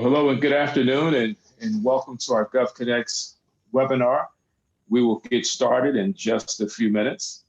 Well, hello and good afternoon, and welcome to our GovConnects webinar. We will get started in just a few minutes.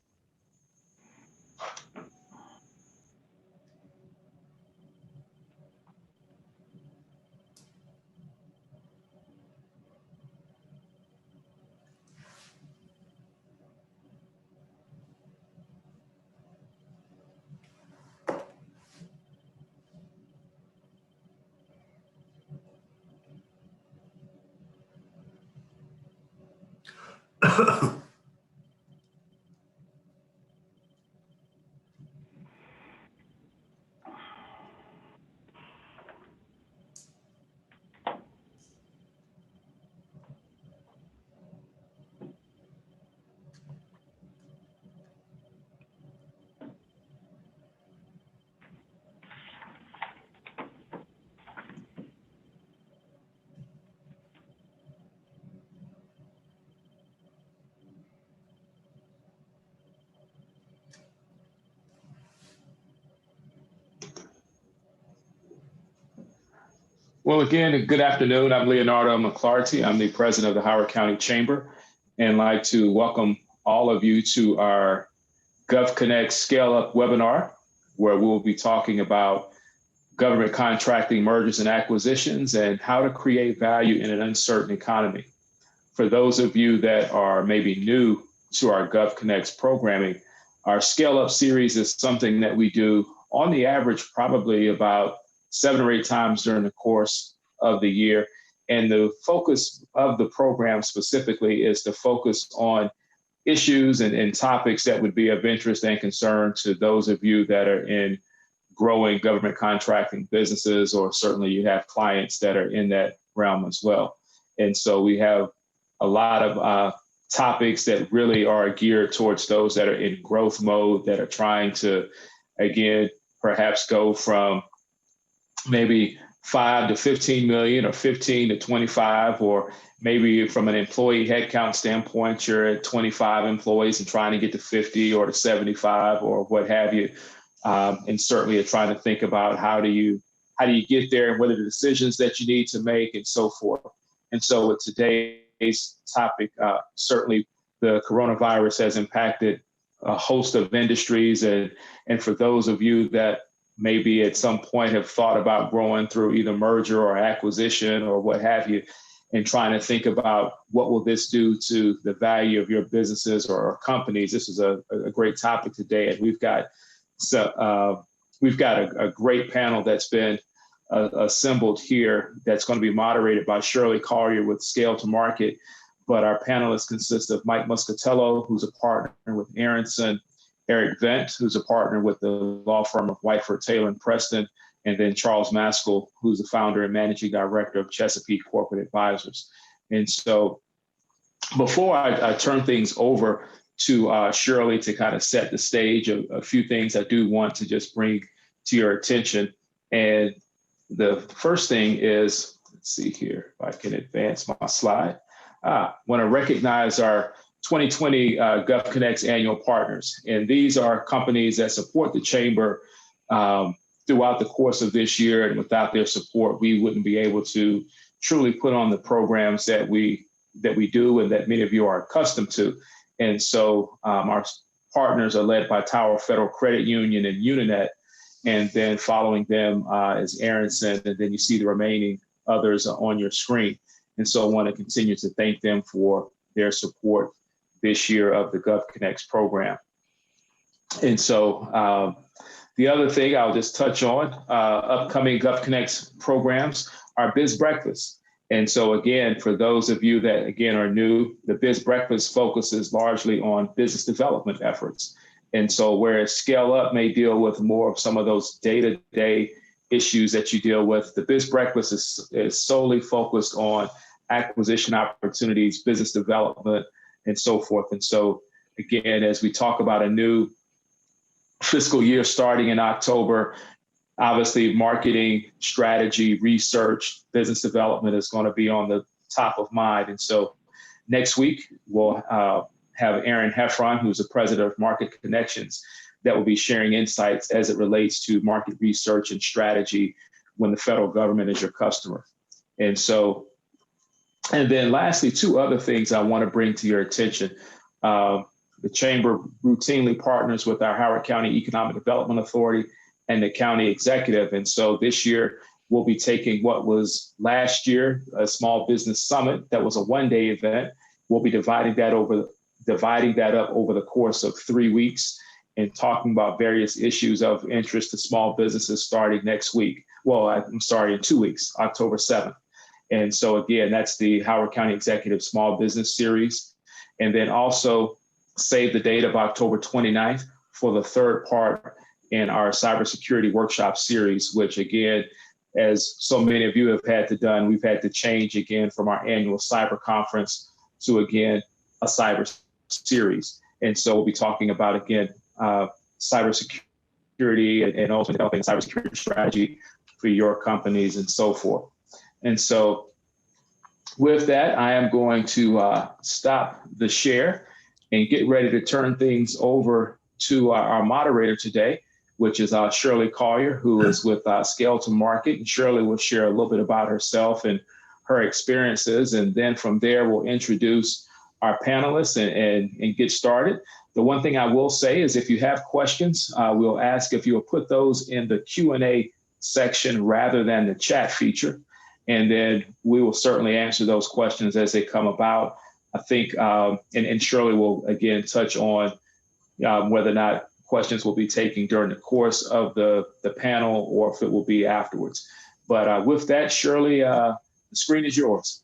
Well, again, good afternoon. I'm Leonardo McClarty. I'm the president of the Howard County Chamber, and I'd like to welcome all of you to our GovConnects Scale Up webinar, where we'll be talking about government contracting, mergers and acquisitions, and how to create value in an uncertain economy. For those of you that are maybe new to our GovConnects programming, our Scale Up series is something that we do on the average probably about 7 or 8 times during the course of the year. And the focus of the program specifically is to focus on issues and topics that would be of interest and concern to those of you that are in growing government contracting businesses, or certainly you have clients that are in that realm as well. And so we have a lot of topics that really are geared towards those that are in growth mode, that are trying to, again, perhaps go from maybe 5 to 15 million, or 15 to 25, or maybe from an employee headcount standpoint, you're at 25 employees and trying to get to 50 or to 75 or what have you. And certainly you're trying to think about how do you get there, and what are the decisions that you need to make, and so forth. And so with today's topic, certainly the coronavirus has impacted a host of industries. And for those of you that maybe at some point have thought about growing through either merger or acquisition or what have you, and trying to think about what will this do to the value of your businesses or companies. This is a great topic today, and we've got a great panel that's been assembled here that's going to be moderated by Shirley Collier with Scale to Market. But our panelists consist of Mike Muscatello, who's a partner with Aronson, Eric Vent, who's a partner with the law firm of Whiteford, Taylor and Preston, and then Charles Maskell, who's the founder and managing director of Chesapeake Corporate Advisors. And so before I turn things over to Shirley to kind of set the stage, a few things I do want to just bring to your attention. And the first thing is, let's see here, if I can advance my slide. I want to recognize our 2020 GovConnects annual partners. And these are companies that support the Chamber throughout the course of this year. And without their support, we wouldn't be able to truly put on the programs that we do and that many of you are accustomed to. And so our partners are led by Tower Federal Credit Union and Uninet. And then following them is Aronson. And then you see the remaining others on your screen. And so I want to continue to thank them for their support this year of the GovConnects program. And so the other thing I'll just touch on, upcoming GovConnects programs are Biz Breakfast. And so again, for those of you that again are new, the Biz Breakfast focuses largely on business development efforts. And so whereas Scale Up may deal with more of some of those day-to-day issues that you deal with, the Biz Breakfast is solely focused on acquisition opportunities, business development, and so forth. And so again, as we talk about a new fiscal year starting in October, obviously marketing, strategy, research, business development is going to be on the top of mind. And so next week, we'll have Aaron Heffron, who's the president of Market Connections, that will be sharing insights as it relates to market research and strategy when the federal government is your customer. And so, and then lastly, two other things I want to bring to your attention. The Chamber routinely partners with our Howard County Economic Development Authority and the county executive. And so this year, we'll be taking what was last year a small business summit that was a one-day event. We'll be dividing that up over the course of 3 weeks and talking about various issues of interest to small businesses starting next week. Well, I'm sorry, in 2 weeks, October 7th. And so again, that's the Howard County Executive Small Business Series. And then also save the date of October 29th for the third part in our cybersecurity workshop series, which again, as so many of you have had to done, we've had to change again from our annual cyber conference to again, a cyber series. And so we'll be talking about again, cybersecurity and also developing a cybersecurity strategy for your companies and so forth. And so with that, I am going to stop the share and get ready to turn things over to our moderator today, which is Shirley Collier, who is with Scale to Market. And Shirley will share a little bit about herself and her experiences. And then from there, we'll introduce our panelists and get started. The one thing I will say is if you have questions, we'll ask if you will put those in the Q&A section rather than the chat feature. And then we will certainly answer those questions as they come about. I think, and Shirley will again touch on whether or not questions will be taken during the course of the panel or if it will be afterwards. But with that, Shirley, the screen is yours.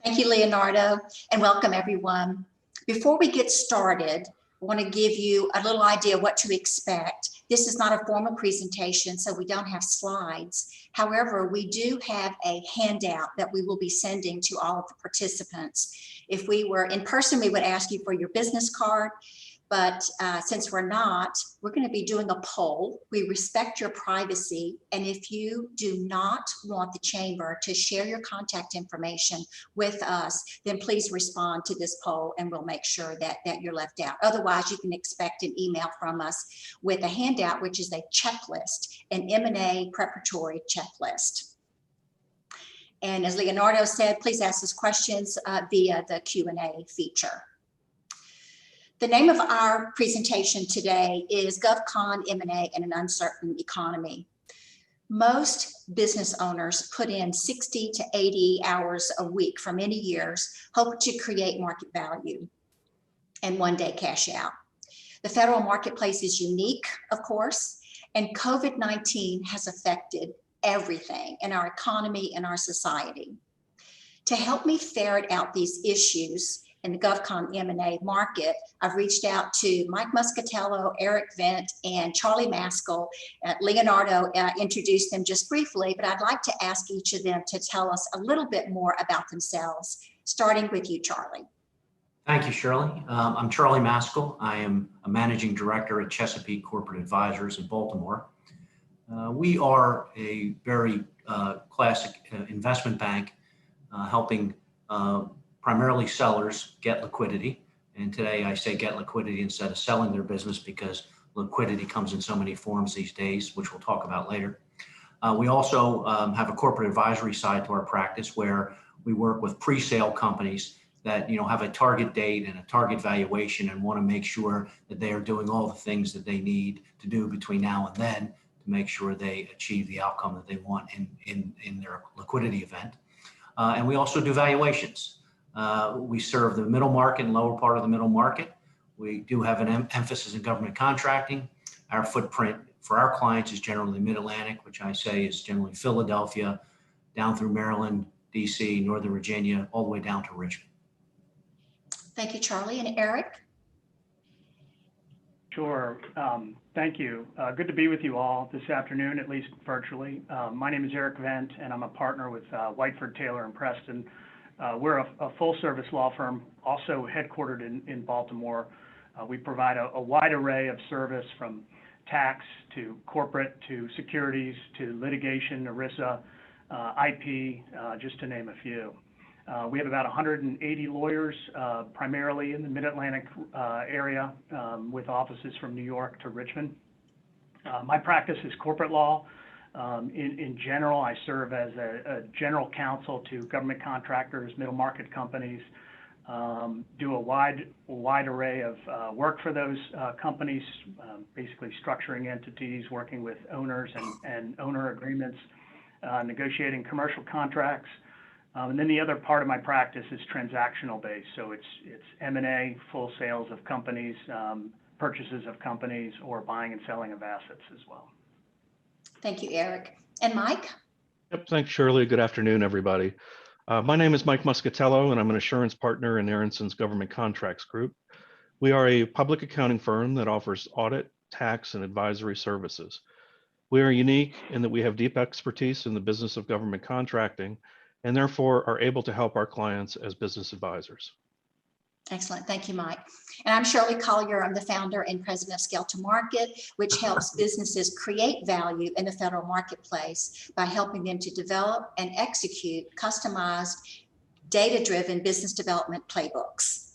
Thank you, Leonardo, and welcome everyone. Before we get started, I want to give you a little idea what to expect. This is not a formal presentation, so we don't have slides. However, we do have a handout that we will be sending to all of the participants. If we were in person, we would ask you for your business card. But since we're not, we're going to be doing a poll. We respect your privacy. And if you do not want the chamber to share your contact information with us, then please respond to this poll and we'll make sure that you're left out. Otherwise, you can expect an email from us with a handout, which is a checklist, an M&A preparatory checklist. And as Leonardo said, please ask us questions via the Q&A feature. The name of our presentation today is GovCon M&A in an Uncertain Economy. Most business owners put in 60 to 80 hours a week for many years, hoping to create market value and one day cash out. The federal marketplace is unique, of course, and COVID-19 has affected everything in our economy and our society. To help me ferret out these issues in the GovCon M&A market, I've reached out to Mike Muscatello, Eric Vent, and Charlie Maskell. Leonardo introduced them just briefly, but I'd like to ask each of them to tell us a little bit more about themselves, starting with you, Charlie. Thank you, Shirley. I'm Charlie Maskell. I am a managing director at Chesapeake Corporate Advisors in Baltimore. We are a very classic investment bank helping primarily sellers get liquidity. And today I say get liquidity instead of selling their business because liquidity comes in so many forms these days, which we'll talk about later. We also have a corporate advisory side to our practice where we work with pre-sale companies that have a target date and a target valuation and want to make sure that they are doing all the things that they need to do between now and then to make sure they achieve the outcome that they want in their liquidity event. And we also do valuations. We serve the middle market and lower part of the middle market. We do have an emphasis in government contracting. Our footprint for our clients is generally mid-Atlantic, which I say is generally Philadelphia, down through Maryland, DC, Northern Virginia, all the way down to Richmond. Thank you, Charlie. And Eric? Sure. Thank you. Good to be with you all this afternoon, at least virtually. My name is Eric Vent, and I'm a partner with Whiteford, Taylor, and Preston. We're a full-service law firm, also headquartered in Baltimore. We provide a wide array of service from tax to corporate to securities to litigation, ERISA, IP, just to name a few. We have about 180 lawyers, primarily in the Mid-Atlantic area, with offices from New York to Richmond. My practice is corporate law. In general, I serve as a general counsel to government contractors, middle market companies, do a wide array of work for those companies, basically structuring entities, working with owners and owner agreements, negotiating commercial contracts. And then the other part of my practice is transactional based. So it's M&A, full sales of companies, purchases of companies, or buying and selling of assets as well. Thank you, Eric. And Mike? Yep, thanks, Shirley. Good afternoon, everybody. My name is Mike Muscatello, and I'm an assurance partner in Aronson's Government Contracts Group. We are a public accounting firm that offers audit, tax, and advisory services. We are unique in that we have deep expertise in the business of government contracting, and therefore are able to help our clients as business advisors. Excellent. Thank you, Mike. And I'm Shirley Collier. I'm the founder and president of Scale to Market, which helps businesses create value in the federal marketplace by helping them to develop and execute customized, data-driven business development playbooks.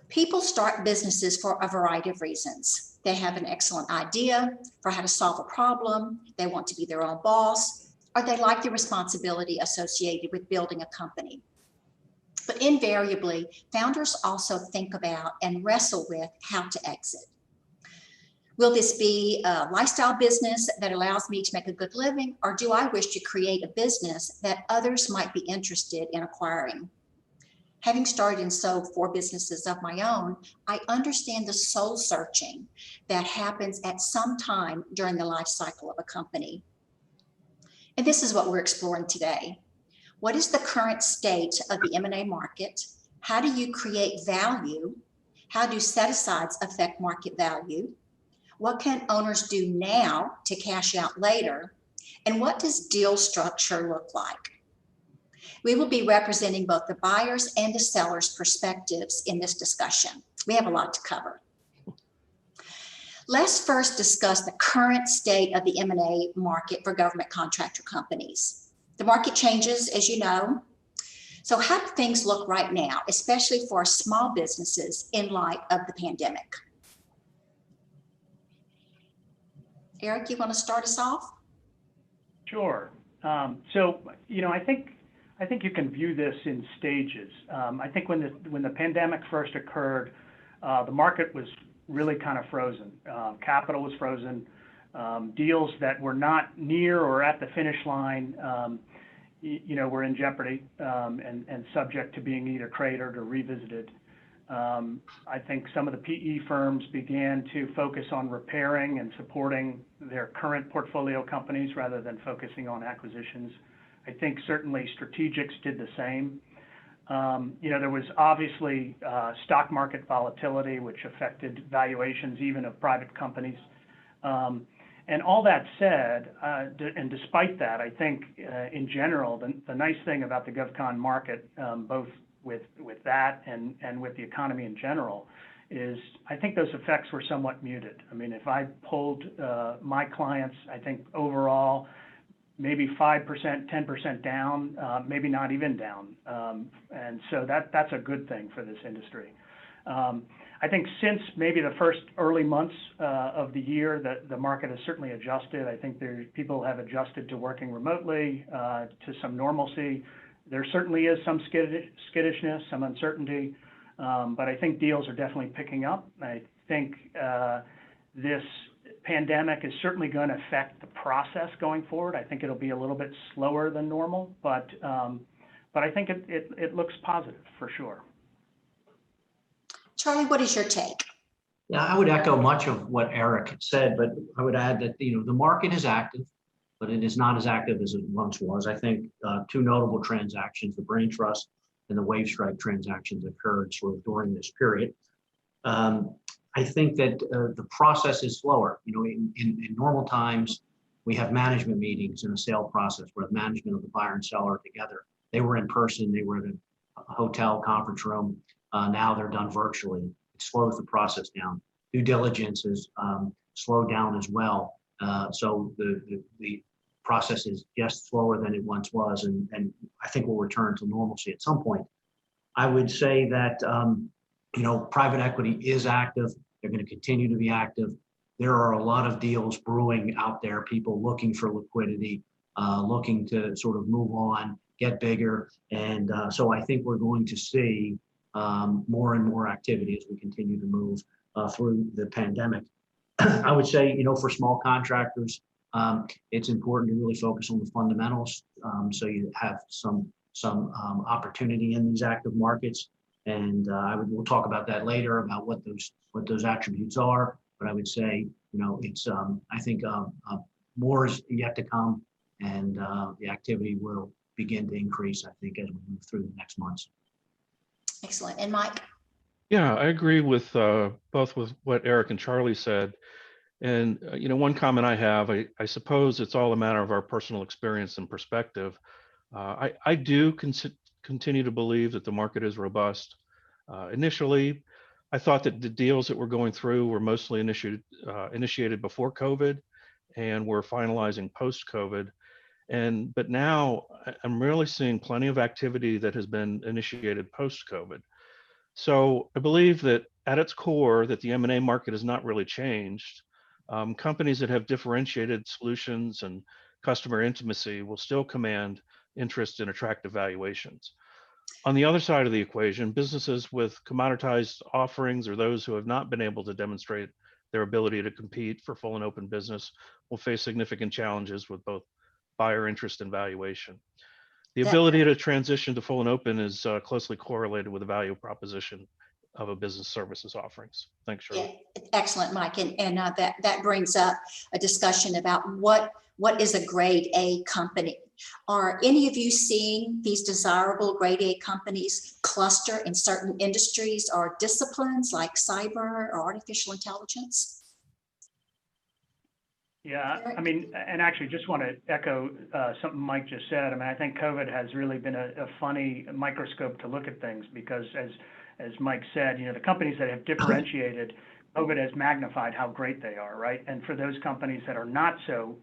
People start businesses for a variety of reasons. They have an excellent idea for how to solve a problem. They want to be their own boss, or they like the responsibility associated with building a company. But invariably, founders also think about and wrestle with how to exit. Will this be a lifestyle business that allows me to make a good living, or do I wish to create a business that others might be interested in acquiring? Having started and sold 4 businesses of my own, I understand the soul searching that happens at some time during the life cycle of a company. And this is what we're exploring today. What is the current state of the M&A market? How do you create value? How do set-asides affect market value? What can owners do now to cash out later? And what does deal structure look like? We will be representing both the buyers and the sellers' perspectives in this discussion. We have a lot to cover. Let's first discuss the current state of the M&A market for government contractor companies. The market changes, as you know. So how do things look right now, especially for small businesses in light of the pandemic? Eric, you want to start us off? Sure. So, I think you can view this in stages. I think when the pandemic first occurred, the market was really kind of frozen. Capital was frozen. Deals that were not near or at the finish line, were in jeopardy and subject to being either cratered or revisited. I think some of the PE firms began to focus on repairing and supporting their current portfolio companies rather than focusing on acquisitions. I think certainly strategics did the same. There was obviously stock market volatility, which affected valuations even of private companies. And all that said, and despite that, I think in general, the nice thing about the GovCon market, both with that and with the economy in general, is I think those effects were somewhat muted. I mean, if I pulled my clients, I think overall, maybe 5%, 10% down, maybe not even down. And so that's a good thing for this industry. I think since maybe the first early months of the year, the market has certainly adjusted. I think people have adjusted to working remotely, to some normalcy. There certainly is some skittishness, some uncertainty, but I think deals are definitely picking up. I think this pandemic is certainly going to affect the process going forward. I think it'll be a little bit slower than normal, but I think it looks positive for sure. Charlie, what is your take? Yeah, I would echo much of what Eric said, but I would add that the market is active, but it is not as active as it once was. I think 2 notable transactions, the Brain Trust and the Wave Strike transactions, occurred sort of during this period. I think that the process is slower. In normal times, we have management meetings in a sale process where the management of the buyer and seller are together. They were in person, they were in a hotel conference room. Now they're done virtually. It slows the process down. Due diligence is slowed down as well. So the process is just slower than it once was, and I think we'll return to normalcy at some point. I would say that private equity is active. They're going to continue to be active. there are a lot of deals brewing out there, people looking for liquidity, looking to sort of move on, get bigger. And so I think we're going to see more and more activity as we continue to move through the pandemic. I would say, you know, for small contractors, it's important to really focus on the fundamentals. So you have some opportunity in these active markets. And we'll talk about that later about what those attributes are. But I would say, you know, it's I think more is yet to come, and the activity will begin to increase, I think, as we move through the next months. Excellent. And Mike? Yeah, I agree with both with what Eric and Charlie said. And you know, one comment I have, I suppose it's all a matter of our personal experience and perspective. I do continue to believe that the market is robust. Initially, I thought that the deals that we're going through were mostly initiated before COVID and were finalizing post-COVID. But now I'm really seeing plenty of activity that has been initiated post-COVID. So I believe that at its core, that the M&A market has not really changed. Companies that have differentiated solutions and customer intimacy will still command interest in attractive valuations. On the other side of the equation, businesses with commoditized offerings or those who have not been able to demonstrate their ability to compete for full and open business will face significant challenges with both buyer interest and valuation. The ability to transition to full and open is closely correlated with the value proposition of a business services offerings. Thanks, Shirley. Yeah, excellent, Mike. And that brings up a discussion about what is a grade A company. Are any of you seeing these desirable grade A companies cluster in certain industries or disciplines like cyber or artificial intelligence? Yeah, I mean, and actually just want to echo something Mike just said. I mean, I think COVID has really been a funny microscope to look at things because as Mike said, you know, the companies that have differentiated, COVID has magnified how great they are, right? And for those companies that are not so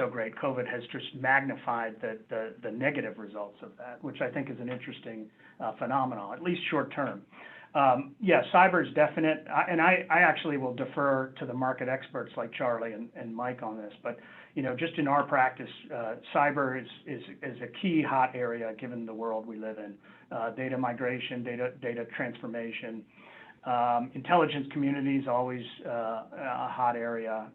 great, COVID has just magnified the negative results of that, which I think is an interesting phenomenon, at least short term. Yeah, cyber is definite, and I actually will defer to the market experts like Charlie and Mike on this, but you know, just in our practice, cyber is a key hot area given the world we live in. Data migration, data transformation, intelligence community is always a hot area.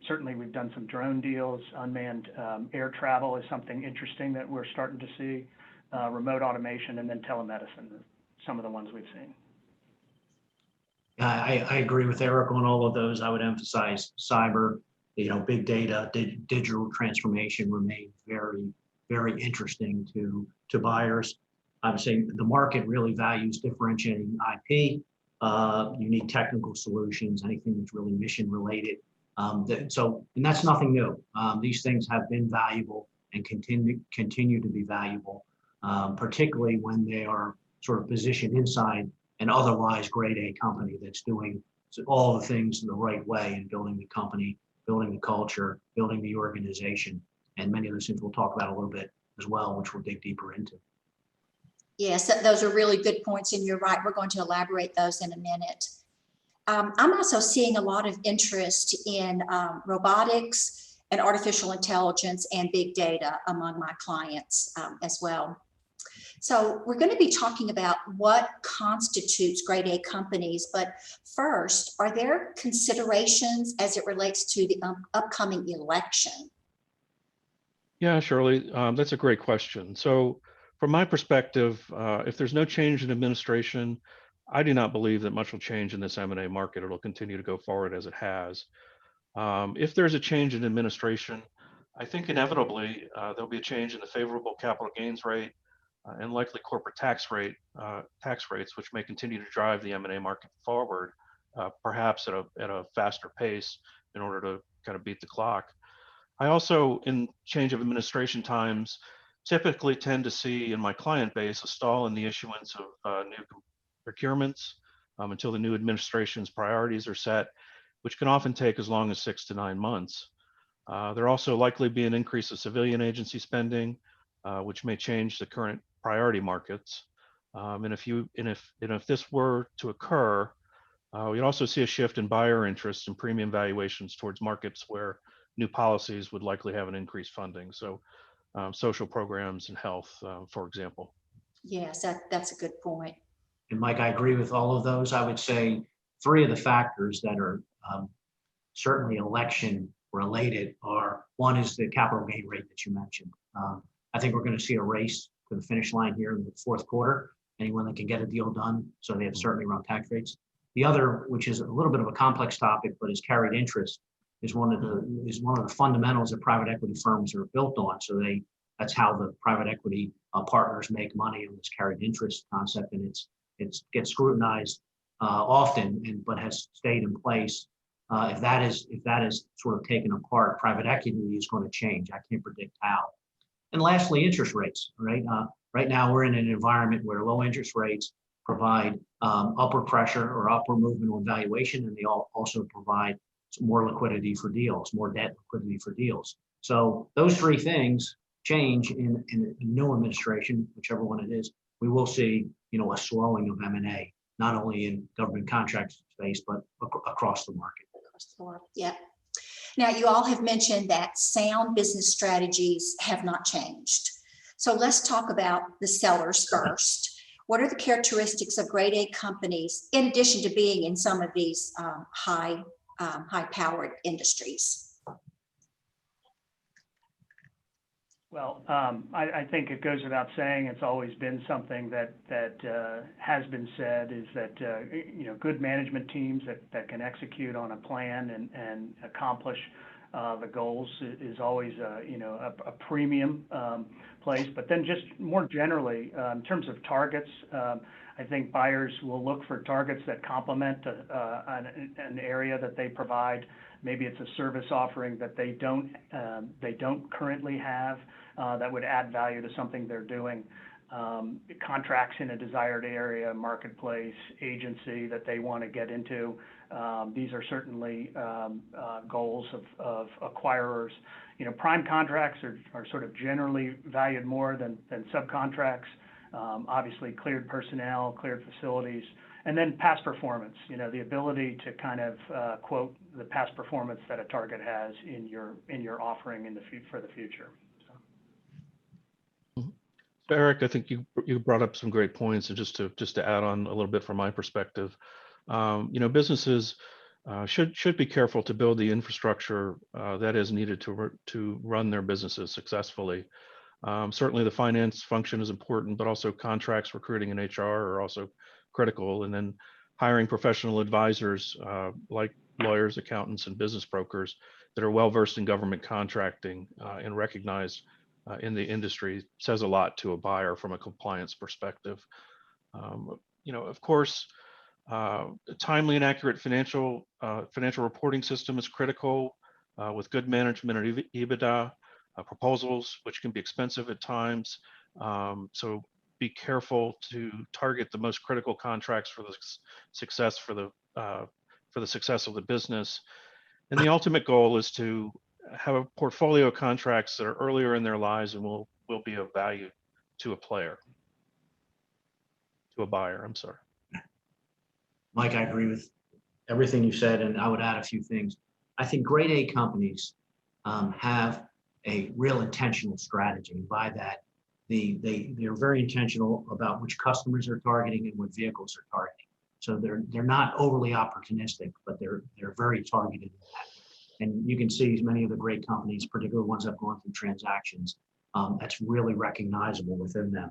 Certainly, we've done some drone deals. Unmanned air travel is something interesting that we're starting to see. Remote automation, and then telemedicine, some of the ones we've seen. I agree with Eric on all of those. I would emphasize cyber, you know, big data, digital transformation remain very, very interesting to buyers. I would say the market really values differentiating IP, unique technical solutions, anything that's really mission related. And that's nothing new. These things have been valuable and continue to be valuable, particularly when they are sort of positioned inside an otherwise grade A company that's doing all the things in the right way and building the company, building the culture, building the organization. And many of those things we'll talk about a little bit as well, which we'll dig deeper into. Yes, those are really good points, and you're right. We're going to elaborate those in a minute. I'm also seeing a lot of interest in robotics and artificial intelligence and big data among my clients as well. So we're going to be talking about what constitutes grade A companies, but first, are there considerations as it relates to the upcoming election? Yeah, Shirley, that's a great question. So from my perspective, if there's no change in administration, I do not believe that much will change in this M&A market. It'll continue to go forward as it has. If there's a change in administration, I think inevitably there'll be a change in the favorable capital gains rate and likely corporate tax rates, which may continue to drive the M&A market forward, perhaps at a faster pace in order to kind of beat the clock. I also, in change of administration times, typically tend to see in my client base a stall in the issuance of new procurements until the new administration's priorities are set, which can often take as long as 6 to 9 months. There also likely be an increase of civilian agency spending, which may change the current priority markets. And if this were to occur, We'd also see a shift in buyer interest and premium valuations towards markets where new policies would likely have an increased funding. So social programs and health, for example. Yes, that's a good point. And Mike, I agree with all of those. I would say three of the factors that are certainly election related are, one is the capital gain rate that you mentioned. I think we're going to see a race to the finish line here in the fourth quarter. Anyone that can get a deal done, so they have certainty around tax rates. The other, which is a little bit of a complex topic, but is carried interest, is one of the fundamentals that private equity firms are built on. So that's how the private equity partners make money on this carried interest concept, and it gets scrutinized often, but has stayed in place. If that is sort of taken apart, private equity is going to change. I can't predict how. And lastly, interest rates. Right, right now we're in an environment where low interest rates provide upward pressure or upward movement on valuation, and they also provide more liquidity for deals, more debt liquidity for deals. So those three things change in a new administration, whichever one it is. We will see, a slowing of M&A, not only in government contract space, but across the market. Yeah. Now, you all have mentioned that sound business strategies have not changed. So let's talk about the sellers first. What are the characteristics of grade A companies, in addition to being in some of these high-powered industries? Well, I think it goes without saying, it's always been something that has been said, is that good management teams that can execute on a plan and accomplish the goals is always a premium place. But then just more generally, in terms of targets, I think buyers will look for targets that complement an area that they provide. Maybe it's a service offering that they don't currently have that would add value to something they're doing. Contracts in a desired area, marketplace, agency that they want to get into. These are certainly goals of acquirers. Prime contracts are sort of generally valued more than subcontracts. Obviously, cleared personnel, cleared facilities. And then past performance, the ability to kind of quote the past performance that a target has in your offering for the future. So Eric, I think you brought up some great points, and just to add on a little bit from my perspective, businesses should be careful to build the infrastructure that is needed to run their businesses successfully. Certainly, the finance function is important, but also contracts, recruiting, and HR are also critical. And then hiring professional advisors like lawyers, accountants, and business brokers that are well versed in government contracting and recognized in the industry says a lot to a buyer from a compliance perspective. Of course, a timely and accurate financial reporting system is critical with good management of EBITDA. Proposals, which can be expensive at times. So be careful to target the most critical contracts for the success of the business. And the ultimate goal is to have a portfolio of contracts that are earlier in their lives and will be of value to a buyer. I'm sorry. Mike, I agree with everything you said, and I would add a few things. I think grade A companies have a real intentional strategy. And by that, they're very intentional about which customers they're targeting and what vehicles they're targeting. So they're not overly opportunistic, but they're very targeted in that. And you can see many of the great companies, particularly ones that have gone through transactions, that's really recognizable within them.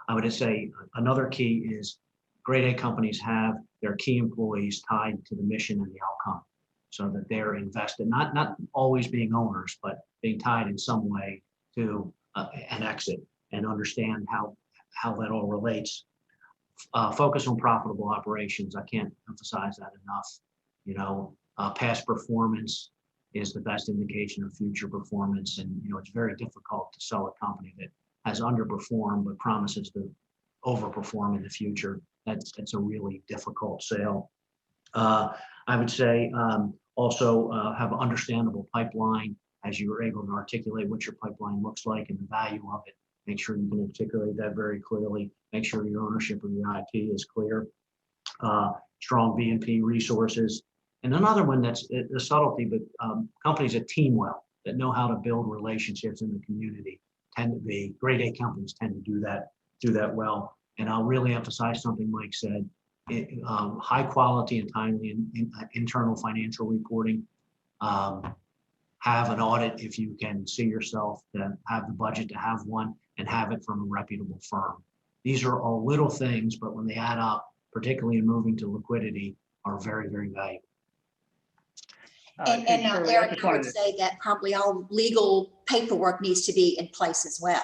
I would say another key is grade A companies have their key employees tied to the mission and the outcome, so that they're invested, not always being owners, but being tied in some way to an exit, and understand how that all relates. Focus on profitable operations. I can't emphasize that enough. Past performance is the best indication of future performance, and it's very difficult to sell a company that has underperformed but promises to overperform in the future. That's a really difficult sale. I would say also have an understandable pipeline, as you were able to articulate what your pipeline looks like and the value of it. Make sure you can articulate that very clearly. Make sure your ownership of your IP is clear. strong B&P resources. And another one that's a subtlety, but companies that team well, that know how to build relationships in the community tend to be, grade A companies tend to do that well. And I'll really emphasize something Mike said, high quality and timely internal financial reporting. Have an audit if you can see yourself, to have the budget to have one, and have it from a reputable firm. These are all little things, but when they add up, particularly in moving to liquidity, are very, very valuable. And Shirley, Eric, I would say that probably all legal paperwork needs to be in place as well.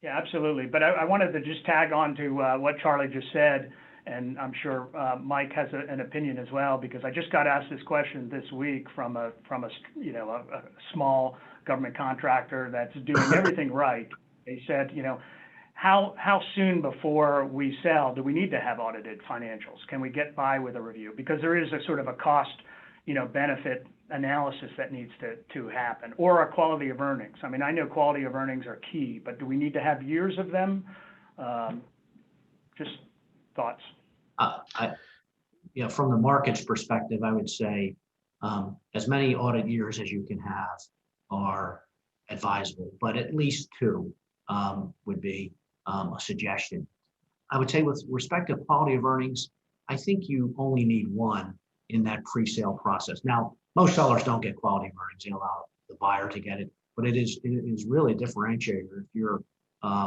Yeah, absolutely. But I wanted to just tag on to what Charlie just said, and I'm sure Mike has an opinion as well, because I just got asked this question this week from a small government contractor that's doing everything right. They said, how soon before we sell do we need to have audited financials? Can we get by with a review? Because there is a sort of a cost, benefit analysis that needs to happen, or a quality of earnings. I mean, I know quality of earnings are key, but do we need to have years of them? Just thoughts. From the market's perspective, I would say as many audit years as you can have are advisable, but at least 2 would be a suggestion. I would say with respect to quality of earnings, I think you only need 1 in that pre-sale process. Now, most sellers don't get quality of earnings. They allow the buyer to get it, but it is really a differentiator if you're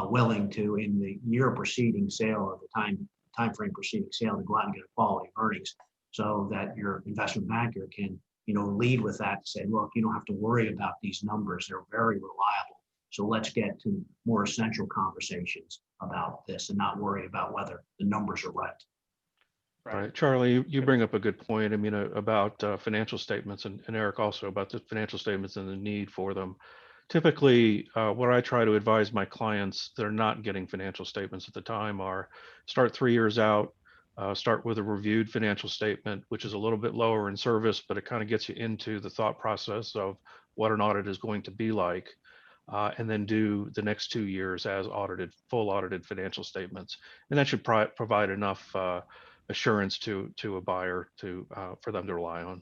willing to, in the year preceding sale or the time frame preceding sale, to go out and get a quality of earnings, so that your investment banker can lead with that and say, look, you don't have to worry about these numbers. They're very reliable. So let's get to more essential conversations about this and not worry about whether the numbers are right. Right. Charlie, you bring up a good point. I mean, about financial statements, and Eric also about the financial statements and the need for them. Typically, what I try to advise my clients that are not getting financial statements at the time are start 3 years out, start with a reviewed financial statement, which is a little bit lower in service, but it kind of gets you into the thought process of what an audit is going to be like. And then do the next 2 years as full audited financial statements. And that should provide enough assurance to a buyer for them to rely on.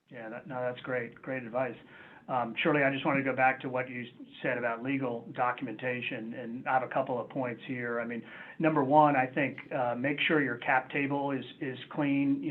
Yeah, that's great advice. Shirley, I just wanted to go back to what you said about legal documentation, and I have a couple of points here. I mean, number 1, I think make sure your cap table is clean.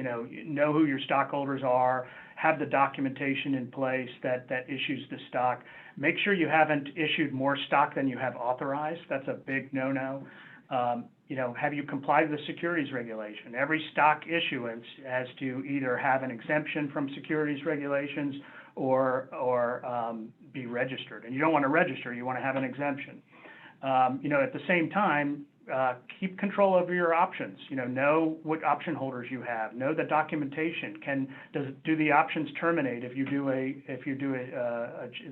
Know who your stockholders are. Have the documentation in place that issues the stock. Make sure you haven't issued more stock than you have authorized. That's a big no-no. Have you complied with the securities regulation? Every stock issuance has to either have an exemption from securities regulations or be registered. And you don't want to register, you want to have an exemption. At the same time, keep control over your options. Know what option holders you have. Know the documentation. Do the options terminate if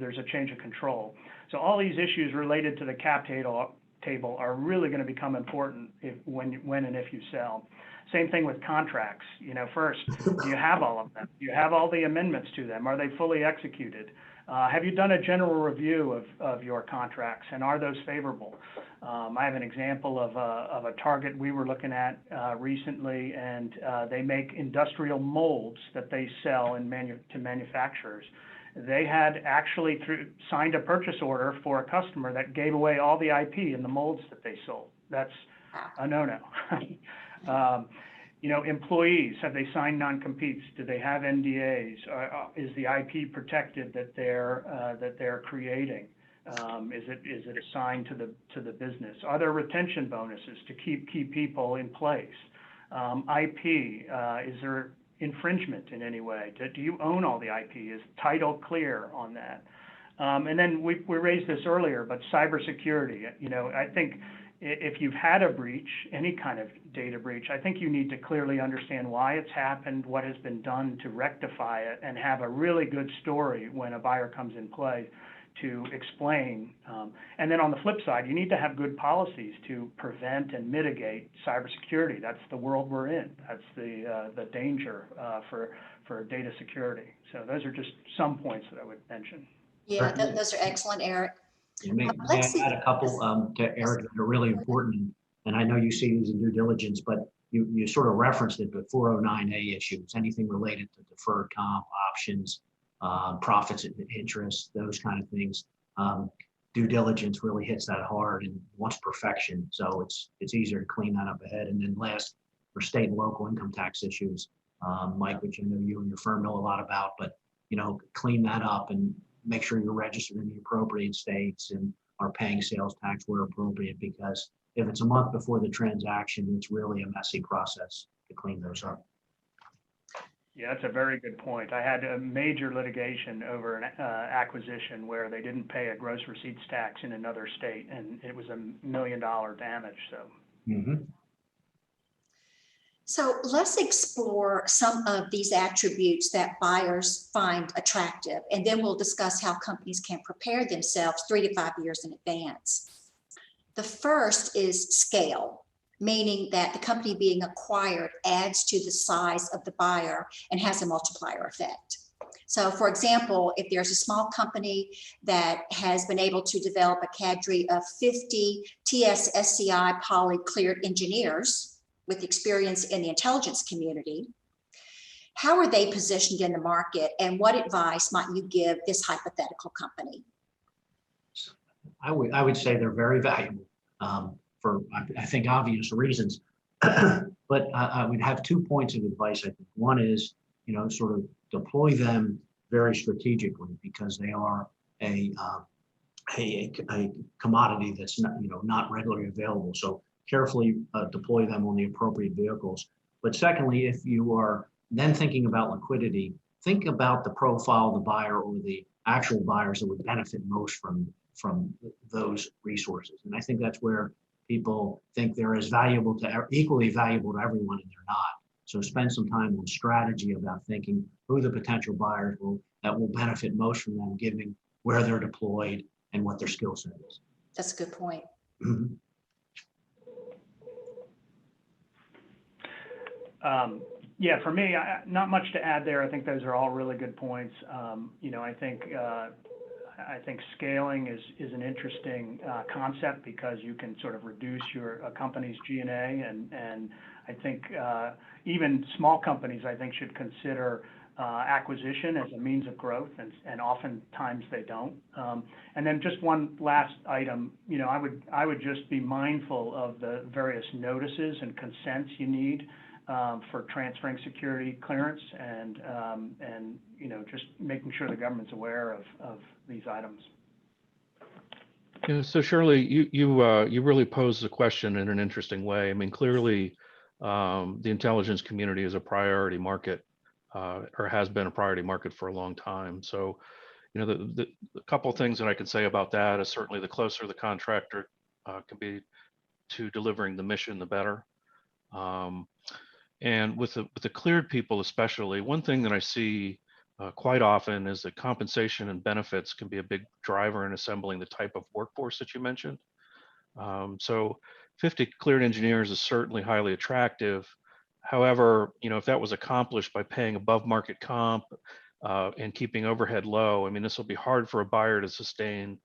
there's a change of control? So all these issues related to the cap table are really going to become important when and if you sell. Same thing with contracts. First, do you have all of them? Do you have all the amendments to them? Are they fully executed? Have you done a general review of your contracts, and are those favorable? I have an example of a target we were looking at recently, and they make industrial molds that they sell to manufacturers. They had actually signed a purchase order for a customer that gave away all the IP in the molds that they sold. That's a no-no. Employees, have they signed non-competes? Do they have NDAs? Is the IP protected that they're creating? Is it assigned to the business? Are there retention bonuses to keep key people in place? IP, is there infringement in any way? Do you own all the IP? Is title clear on that? And then we raised this earlier, but cybersecurity. I think if you've had a breach, any kind of data breach, I think you need to clearly understand why it's happened, what has been done to rectify it, and have a really good story when a buyer comes in play to explain. And then on the flip side, you need to have good policies to prevent and mitigate cybersecurity. That's the world we're in. That's the danger for data security. So those are just some points that I would mention. Yeah, those are excellent, Eric. May I add a couple to Eric that are really important, and I know you see these in due diligence, but you sort of referenced it, but 409A issues, anything related to deferred comp, options, profits and interest, those kind of things. Due diligence really hits that hard and wants perfection. So it's easier to clean that up ahead. And then last, for state and local income tax issues, Mike, which I know you and your firm know a lot about, but clean that up and make sure you're registered in the appropriate states and are paying sales tax where appropriate, because if it's a month before the transaction, it's really a messy process to clean those up. Yeah, that's a very good point. I had a major litigation over an acquisition where they didn't pay a gross receipts tax in another state, and it was $1 million damage. So. Mm-hmm. So let's explore some of these attributes that buyers find attractive, and then we'll discuss how companies can prepare themselves 3 to 5 years in advance. The first is scale, meaning that the company being acquired adds to the size of the buyer and has a multiplier effect. So for example, if there's a small company that has been able to develop a cadre of 50 TS/SCI poly cleared engineers with experience in the intelligence community, how are they positioned in the market, and what advice might you give this hypothetical company? I would say they're very valuable for, I think, obvious reasons. But I would have 2 points of advice. I think one is, sort of deploy them very strategically, because they are a commodity that's not regularly available. So carefully deploy them on the appropriate vehicles. But secondly, if you are then thinking about liquidity, think about the profile of the buyer or the actual buyers that would benefit most from those resources. And I think that's where people think they're equally valuable to everyone, and they're not. So spend some time on strategy about thinking who the potential buyers that will benefit most from them, given where they're deployed and what their skill set is. That's a good point. Mm-hmm. Yeah, for me, not much to add there. I think those are all really good points. I think scaling is an interesting concept, because you can sort of reduce your company's G&A, and I think even small companies, I think, should consider acquisition as a means of growth, and oftentimes they don't. And then just one last item, I would just be mindful of the various notices and consents you need for transferring security clearance, and just making sure the government's aware of these items. Yeah, so Shirley, you really posed the question in an interesting way. I mean, clearly, the intelligence community is a priority market, or has been a priority market for a long time. So, the couple of things that I can say about that is certainly the closer the contractor can be to delivering the mission, the better. And with the cleared people especially, one thing that I see quite often is that compensation and benefits can be a big driver in assembling the type of workforce that you mentioned. So 50 cleared engineers is certainly highly attractive. However, if that was accomplished by paying above market comp and keeping overhead low, I mean, this will be hard for a buyer to sustain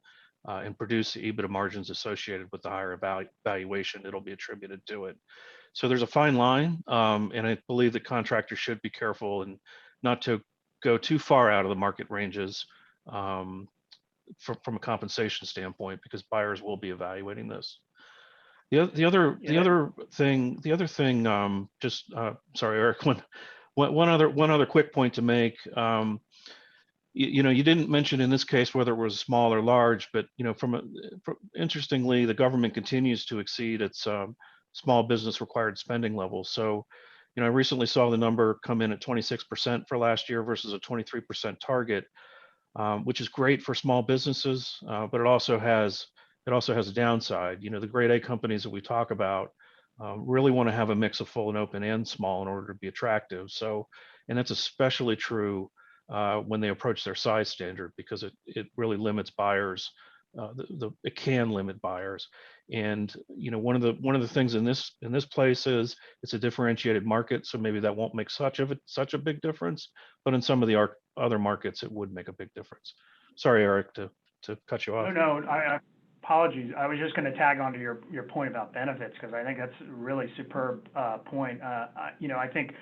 and produce the EBITDA margins associated with the higher valuation that'll be attributed to it. So there's a fine line, and I believe the contractor should be careful and not to go too far out of the market ranges from a compensation standpoint, because buyers will be evaluating this. The other thing, sorry, Eric, one other quick point to make. You didn't mention in this case whether it was small or large, but interestingly, the government continues to exceed its small business required spending levels. So, I recently saw the number come in at 26% for last year versus a 23% target, which is great for small businesses, but it also has a downside. The grade A companies that we talk about really want to have a mix of full and open and small in order to be attractive. So, and that's especially true when they approach their size standard, because it really limits buyers. It can limit buyers, and one of the things in this place is it's a differentiated market, so maybe that won't make such a big difference, but in some of the other markets it would make a big difference. Sorry, Eric, to cut you off. No, I apologies. I was just going to tag on to your point about benefits, because I think that's a really superb point. I think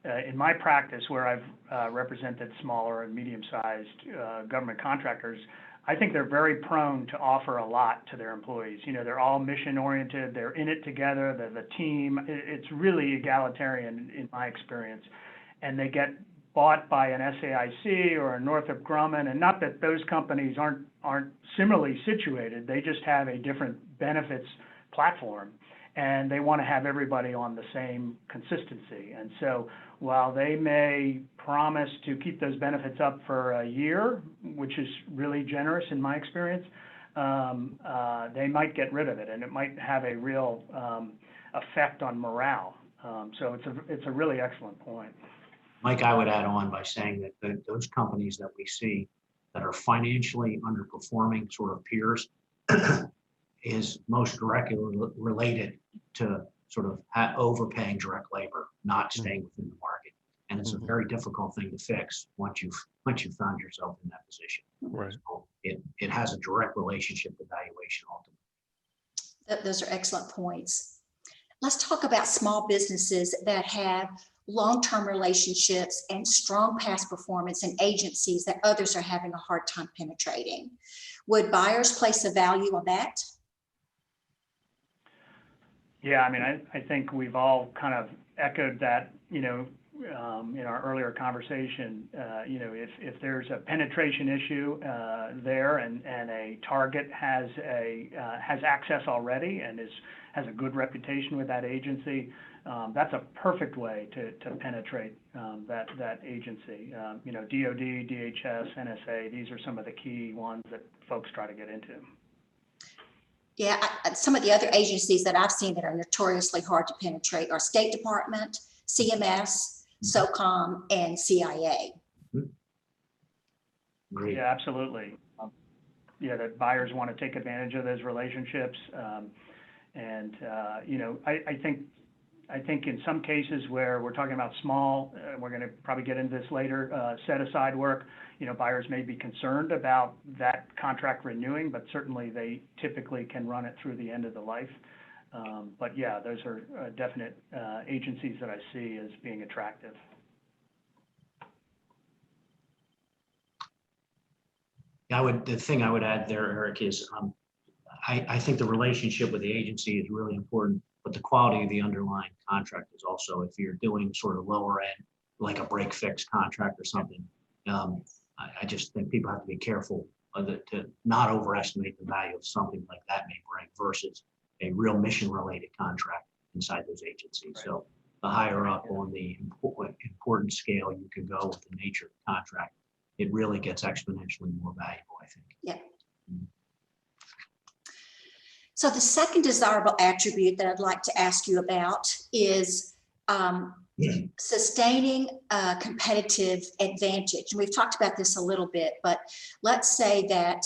in my practice, where I've represented smaller and medium-sized government contractors, I think they're very prone to offer a lot to their employees. They're all mission-oriented. They're in it together. They're the team. It's really egalitarian in my experience. And they get bought by an SAIC or a Northrop Grumman, and not that those companies aren't similarly situated. They just have a different benefits platform, and they want to have everybody on the same consistency. And so while they may promise to keep those benefits up for a year, which is really generous in my experience, they might get rid of it, and it might have a real effect on morale. So it's a really excellent point. Mike, I would add on by saying that those companies that we see that are financially underperforming sort of peers is most directly related to sort of overpaying direct labor, not staying within the market. And it's a very difficult thing to fix once you've found yourself in that position. Right. So it has a direct relationship with valuation ultimately. Those are excellent points. Let's talk about small businesses that have long-term relationships and strong past performance in agencies that others are having a hard time penetrating. Would buyers place a value on that? Yeah, I mean, I think we've all kind of echoed that, in our earlier conversation. If there's a penetration issue there, and a target has access already and has a good reputation with that agency, that's a perfect way to penetrate that agency. DOD, DHS, NSA, these are some of the key ones that folks try to get into. Yeah, some of the other agencies that I've seen that are notoriously hard to penetrate are State Department, CMS, SOCOM, and CIA. Great. Yeah, absolutely. That buyers want to take advantage of those relationships. I think in some cases where we're talking about small, we're going to probably get into this later, set aside work, buyers may be concerned about that contract renewing, but certainly they typically can run it through the end of the life. But yeah, those are definite agencies that I see as being attractive. The thing I would add there, Eric, is I think the relationship with the agency is really important, but the quality of the underlying contract is also, if you're doing sort of lower end, like a break fix contract or something, I just think people have to be careful to not overestimate the value of something like that may bring versus a real mission related contract inside those agencies. Right. So the higher up on the important scale you can go with the nature of the contract, it really gets exponentially more valuable, I think. Yeah. So the second desirable attribute that I'd like to ask you about is sustaining a competitive advantage. And we've talked about this a little bit, but let's say that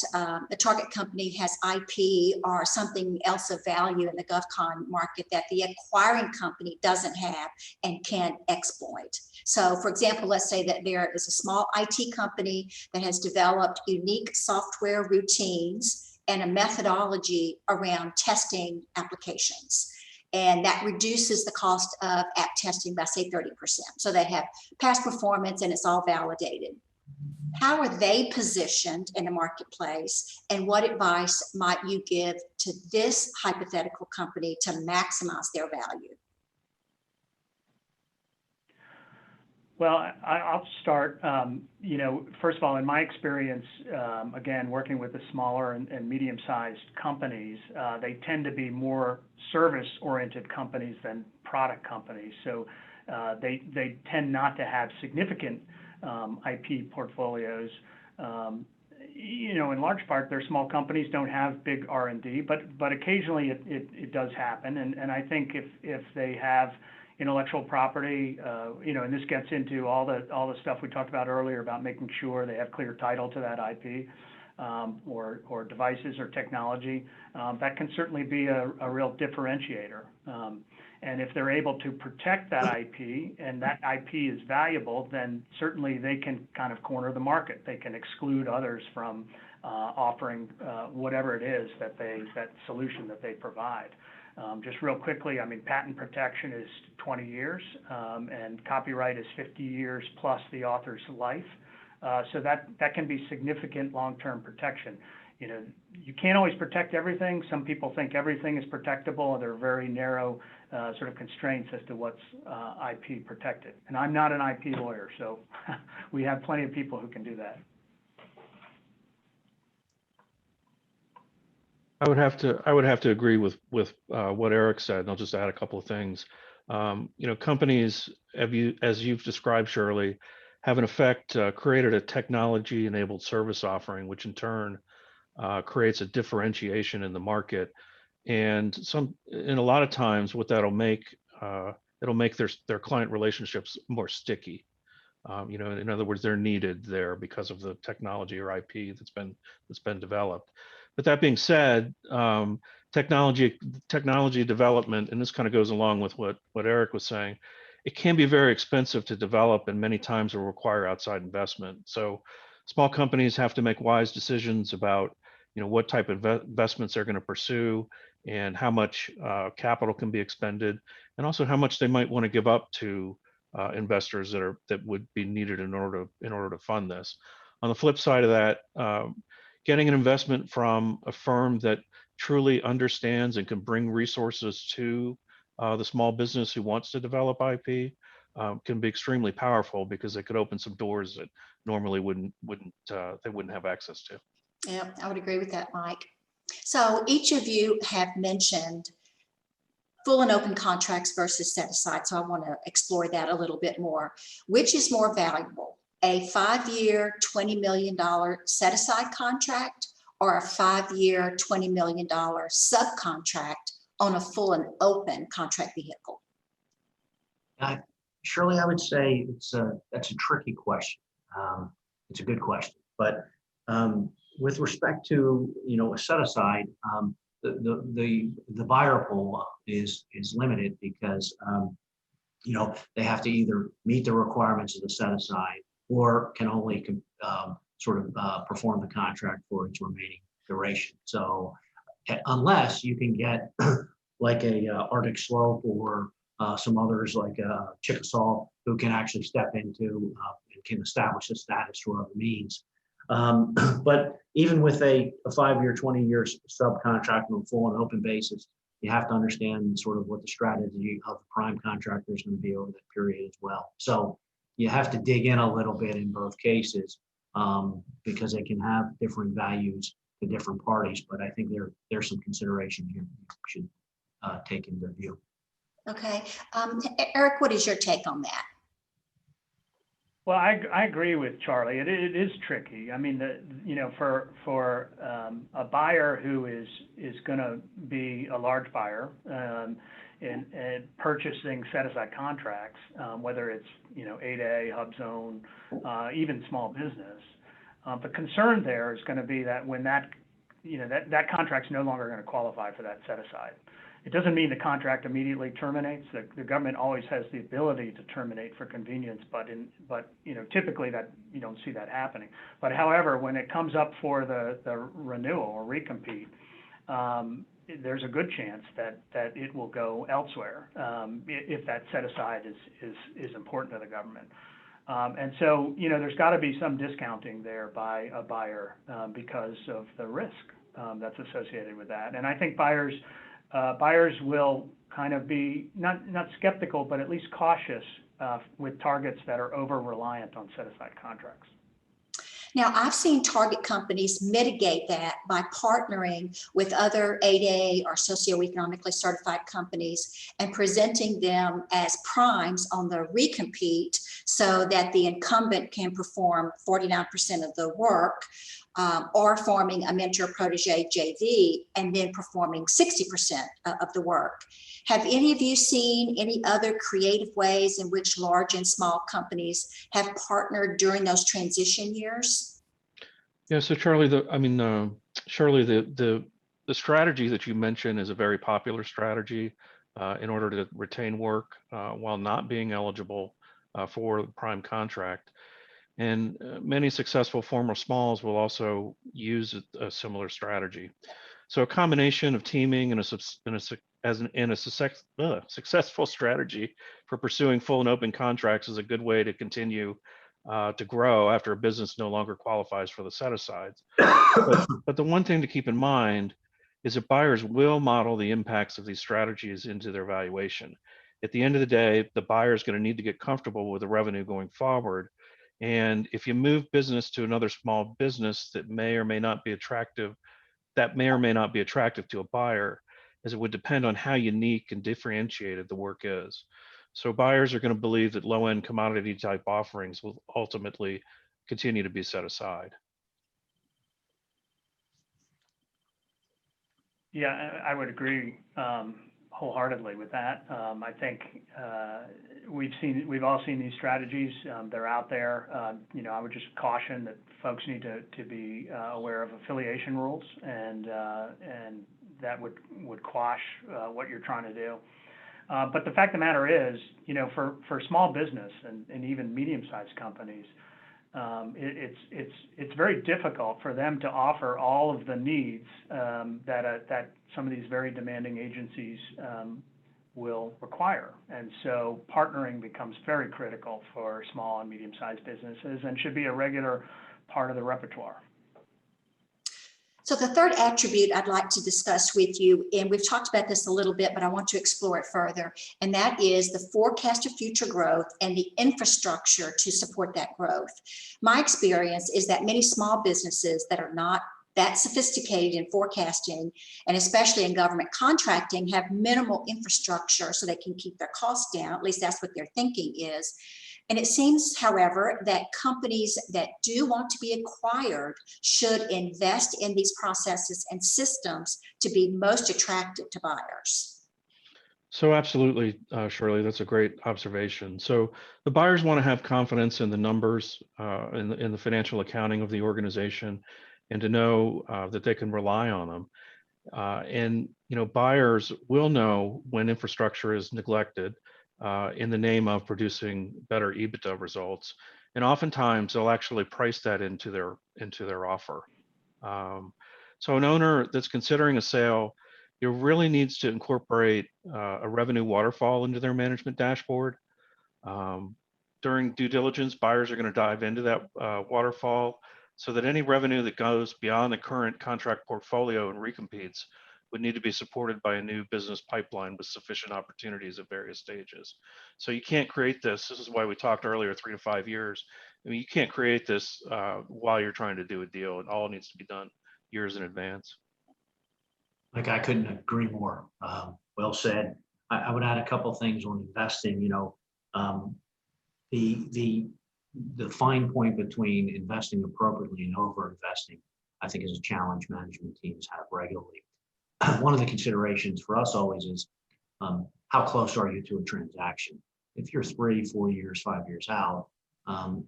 the target company has IP or something else of value in the GovCon market that the acquiring company doesn't have and can exploit. So for example, let's say that there is a small IT company that has developed unique software routines and a methodology around testing applications. And that reduces the cost of app testing by say 30%. So they have past performance and it's all validated. How are they positioned in the marketplace, and what advice might you give to this hypothetical company to maximize their value? Well, I'll start. First of all, in my experience, again, working with the smaller and medium-sized companies, they tend to be more service-oriented companies than product companies. So they tend not to have significant IP portfolios. In large part, they're small companies, don't have big R&D, but occasionally it does happen. And I think if they have intellectual property, and this gets into all the stuff we talked about earlier about making sure they have clear title to that IP, or devices or technology, that can certainly be a real differentiator. And if they're able to protect that IP and that IP is valuable, then certainly they can kind of corner the market. They can exclude others from offering whatever it is that solution that they provide. Just real quickly, I mean, patent protection is 20 years, and copyright is 50 years plus the author's life. So that can be significant long-term protection. You know, you can't always protect everything. Some people think everything is protectable. There are very narrow sort of constraints as to what's IP protected. And I'm not an IP lawyer, so we have plenty of people who can do that. I would have to agree with what Eric said, and I'll just add a couple of things. You know, companies, as you've described, Shirley, have in effect created a technology-enabled service offering, which in turn creates a differentiation in the market. And a lot of times, what that'll make it'll make their client relationships more sticky. You know, in other words, they're needed there because of the technology or IP that's been developed. But that being said, technology development, and this kind of goes along with what Eric was saying, it can be very expensive to develop, and many times will require outside investment. So small companies have to make wise decisions about, you know, what type of investments they're going to pursue, and how much capital can be expended, and also how much they might want to give up to investors that would be needed in order to fund this. On the flip side of that, getting an investment from a firm that truly understands and can bring resources to the small business who wants to develop IP can be extremely powerful, because it could open some doors that normally they wouldn't have access to. Yeah, I would agree with that, Mike. So each of you have mentioned full and open contracts versus set aside. So I want to explore that a little bit more. Which is more valuable, a 5-year, $20 million set aside contract, or a 5-year, $20 million subcontract on a full and open contract vehicle? Shirley, I would say that's a tricky question. It's a good question, but with respect to, you know, a set aside, the buyer pool is limited, because you know, they have to either meet the requirements of the set aside, or can only sort of perform the contract for its remaining duration. So unless you can get like a Arctic Slope or some others like Chickasaw, who can actually step into and can establish a status through other means. But even with a 5-year, 20-year subcontract on a full and open basis, you have to understand sort of what the strategy of the prime contractor is going to be over that period as well. So you have to dig in a little bit in both cases, because they can have different values to different parties. But I think there's some consideration here you should take into view. Okay, Eric, what is your take on that? Well, I agree with Charlie. It is tricky. I mean, you know, for a buyer who is going to be a large buyer and purchasing set-aside contracts, whether it's, you know, 8A, hub zone, even small business, the concern there is going to be that when that contract's no longer going to qualify for that set-aside. It doesn't mean the contract immediately terminates. The government always has the ability to terminate for convenience, but you know, typically that you don't see that happening. But however, when it comes up for the renewal or recompete, there's a good chance that it will go elsewhere if that set aside is important to the government. And so, you know, there's got to be some discounting there by a buyer because of the risk that's associated with that. And I think buyers will kind of be not skeptical, but at least cautious with targets that are over-reliant on set-aside contracts. Now, I've seen target companies mitigate that by partnering with other 8A or socioeconomically certified companies and presenting them as primes on the recompete, so that the incumbent can perform 49% of the work, or forming a mentor-protege JV and then performing 60% of the work. Have any of you seen any other creative ways in which large and small companies have partnered during those transition years? Yeah, so Charlie, Shirley, the strategy that you mentioned is a very popular strategy in order to retain work while not being eligible for the prime contract. And many successful former smalls will also use a similar strategy. So a combination of teaming and a successful strategy for pursuing full and open contracts is a good way to continue to grow after a business no longer qualifies for the set-asides. But the one thing to keep in mind is that buyers will model the impacts of these strategies into their valuation. At the end of the day, the buyer is going to need to get comfortable with the revenue going forward. And if you move business to another small business that may or may not be attractive to a buyer, as it would depend on how unique and differentiated the work is. So buyers are going to believe that low-end commodity type offerings will ultimately continue to be set aside. Yeah, I would agree wholeheartedly with that. I think we've all seen these strategies. They're out there. I would just caution that folks need to be aware of affiliation rules, and that would quash what you're trying to do. But the fact of the matter is, for small business and even medium-sized companies, it's very difficult for them to offer all of the needs that some of these very demanding agencies will require. And so partnering becomes very critical for small and medium-sized businesses and should be a regular part of the repertoire. So the third attribute I'd like to discuss with you, and we've talked about this a little bit, but I want to explore it further, and that is the forecast of future growth and the infrastructure to support that growth. My experience is that many small businesses that are not that sophisticated in forecasting, and especially in government contracting, have minimal infrastructure so they can keep their costs down. At least that's what their thinking is. And it seems, however, that companies that do want to be acquired should invest in these processes and systems to be most attractive to buyers. So absolutely, Shirley, that's a great observation. So the buyers want to have confidence in the numbers, in the financial accounting of the organization, and to know that they can rely on them. And buyers will know when infrastructure is neglected in the name of producing better EBITDA results, and oftentimes they'll actually price that into their offer. So an owner that's considering a sale, it really needs to incorporate a revenue waterfall into their management dashboard. During due diligence, buyers are going to dive into that waterfall so that any revenue that goes beyond the current contract portfolio and recompetes would need to be supported by a new business pipeline with sufficient opportunities at various stages. So you can't create this. This is why we talked earlier, 3 to 5 years. I mean, you can't create this while you're trying to do a deal. It all needs to be done years in advance. Like, I couldn't agree more. Well said. I would add a couple of things on investing. The fine point between investing appropriately and over investing, I think, is a challenge management teams have regularly. One of the considerations for us always is how close are you to a transaction? If you're 3, 4 years, 5 years out,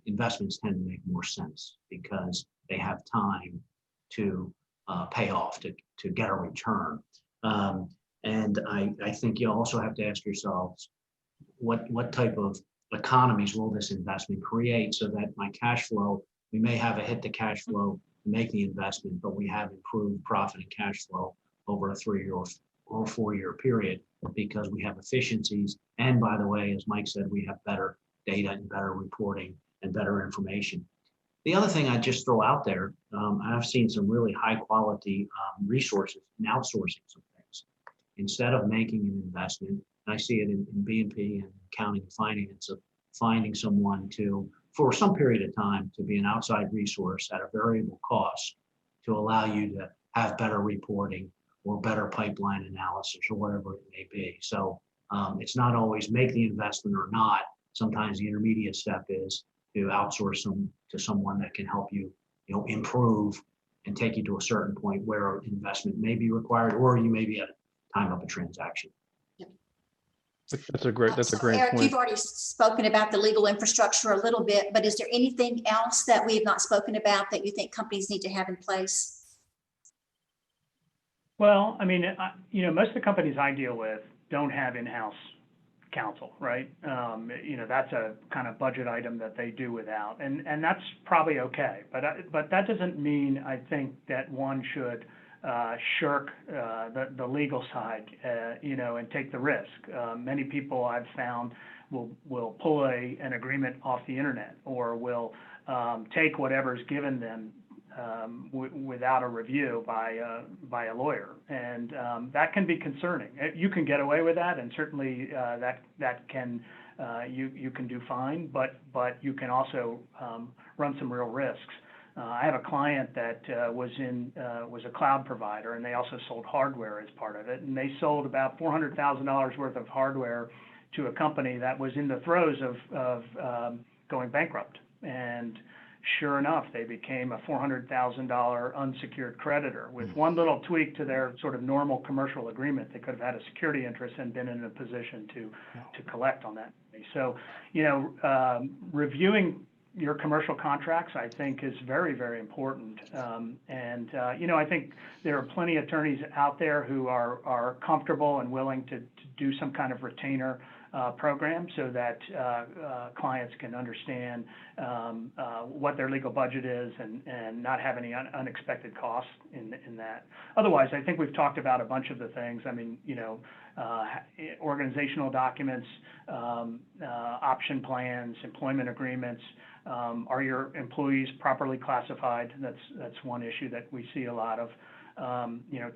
investments tend to make more sense because they have time to pay off, to get a return. And I think you also have to ask yourselves, what type of economies will this investment create so that my cash flow, we may have a hit to cash flow to make the investment, but we have improved profit and cash flow over a 3 year or 4 year period because we have efficiencies. And by the way, as Mike said, we have better data and better reporting and better information. The other thing I just throw out there, I've seen some really high quality resources and outsourcing some things. Instead of making an investment, and I see it in B&P and accounting and finance, of finding someone for some period of time, to be an outside resource at a variable cost to allow you to have better reporting or better pipeline analysis or whatever it may be. So it's not always make the investment or not. Sometimes the intermediate step is to outsource to someone that can help you, improve and take you to a certain point where investment may be required, or you may be at a time of a transaction. That's a great Eric, point. you've already spoken about the legal infrastructure a little bit, but is there anything else that we have not spoken about that you think companies need to have in place? Well, I mean, most of the companies I deal with don't have in-house counsel, right? That's a kind of budget item that they do without, and that's probably okay. But that doesn't mean, I think, that one should shirk the legal side, and take the risk. Many people I've found will pull an agreement off the internet, or will take whatever's given them without a review by a lawyer, and that can be concerning. You can get away with that, and certainly that can you can do fine, but you can also run some real risks. I have a client that was a cloud provider, and they also sold hardware as part of it, and they sold about $400,000 worth of hardware to a company that was in the throes of going bankrupt, and sure enough, they became a $400,000 unsecured creditor. With one little tweak to their sort of normal commercial agreement, they could have had a security interest and been in a position to collect on that. So, reviewing your commercial contracts, I think, is very, very important. I think there are plenty of attorneys out there who are comfortable and willing to do some kind of retainer program, so that clients can understand what their legal budget is, and not have any unexpected costs in that. Otherwise, I think we've talked about a bunch of the things. I mean, organizational documents, option plans, employment agreements. Are your employees properly classified? That's one issue that we see a lot of.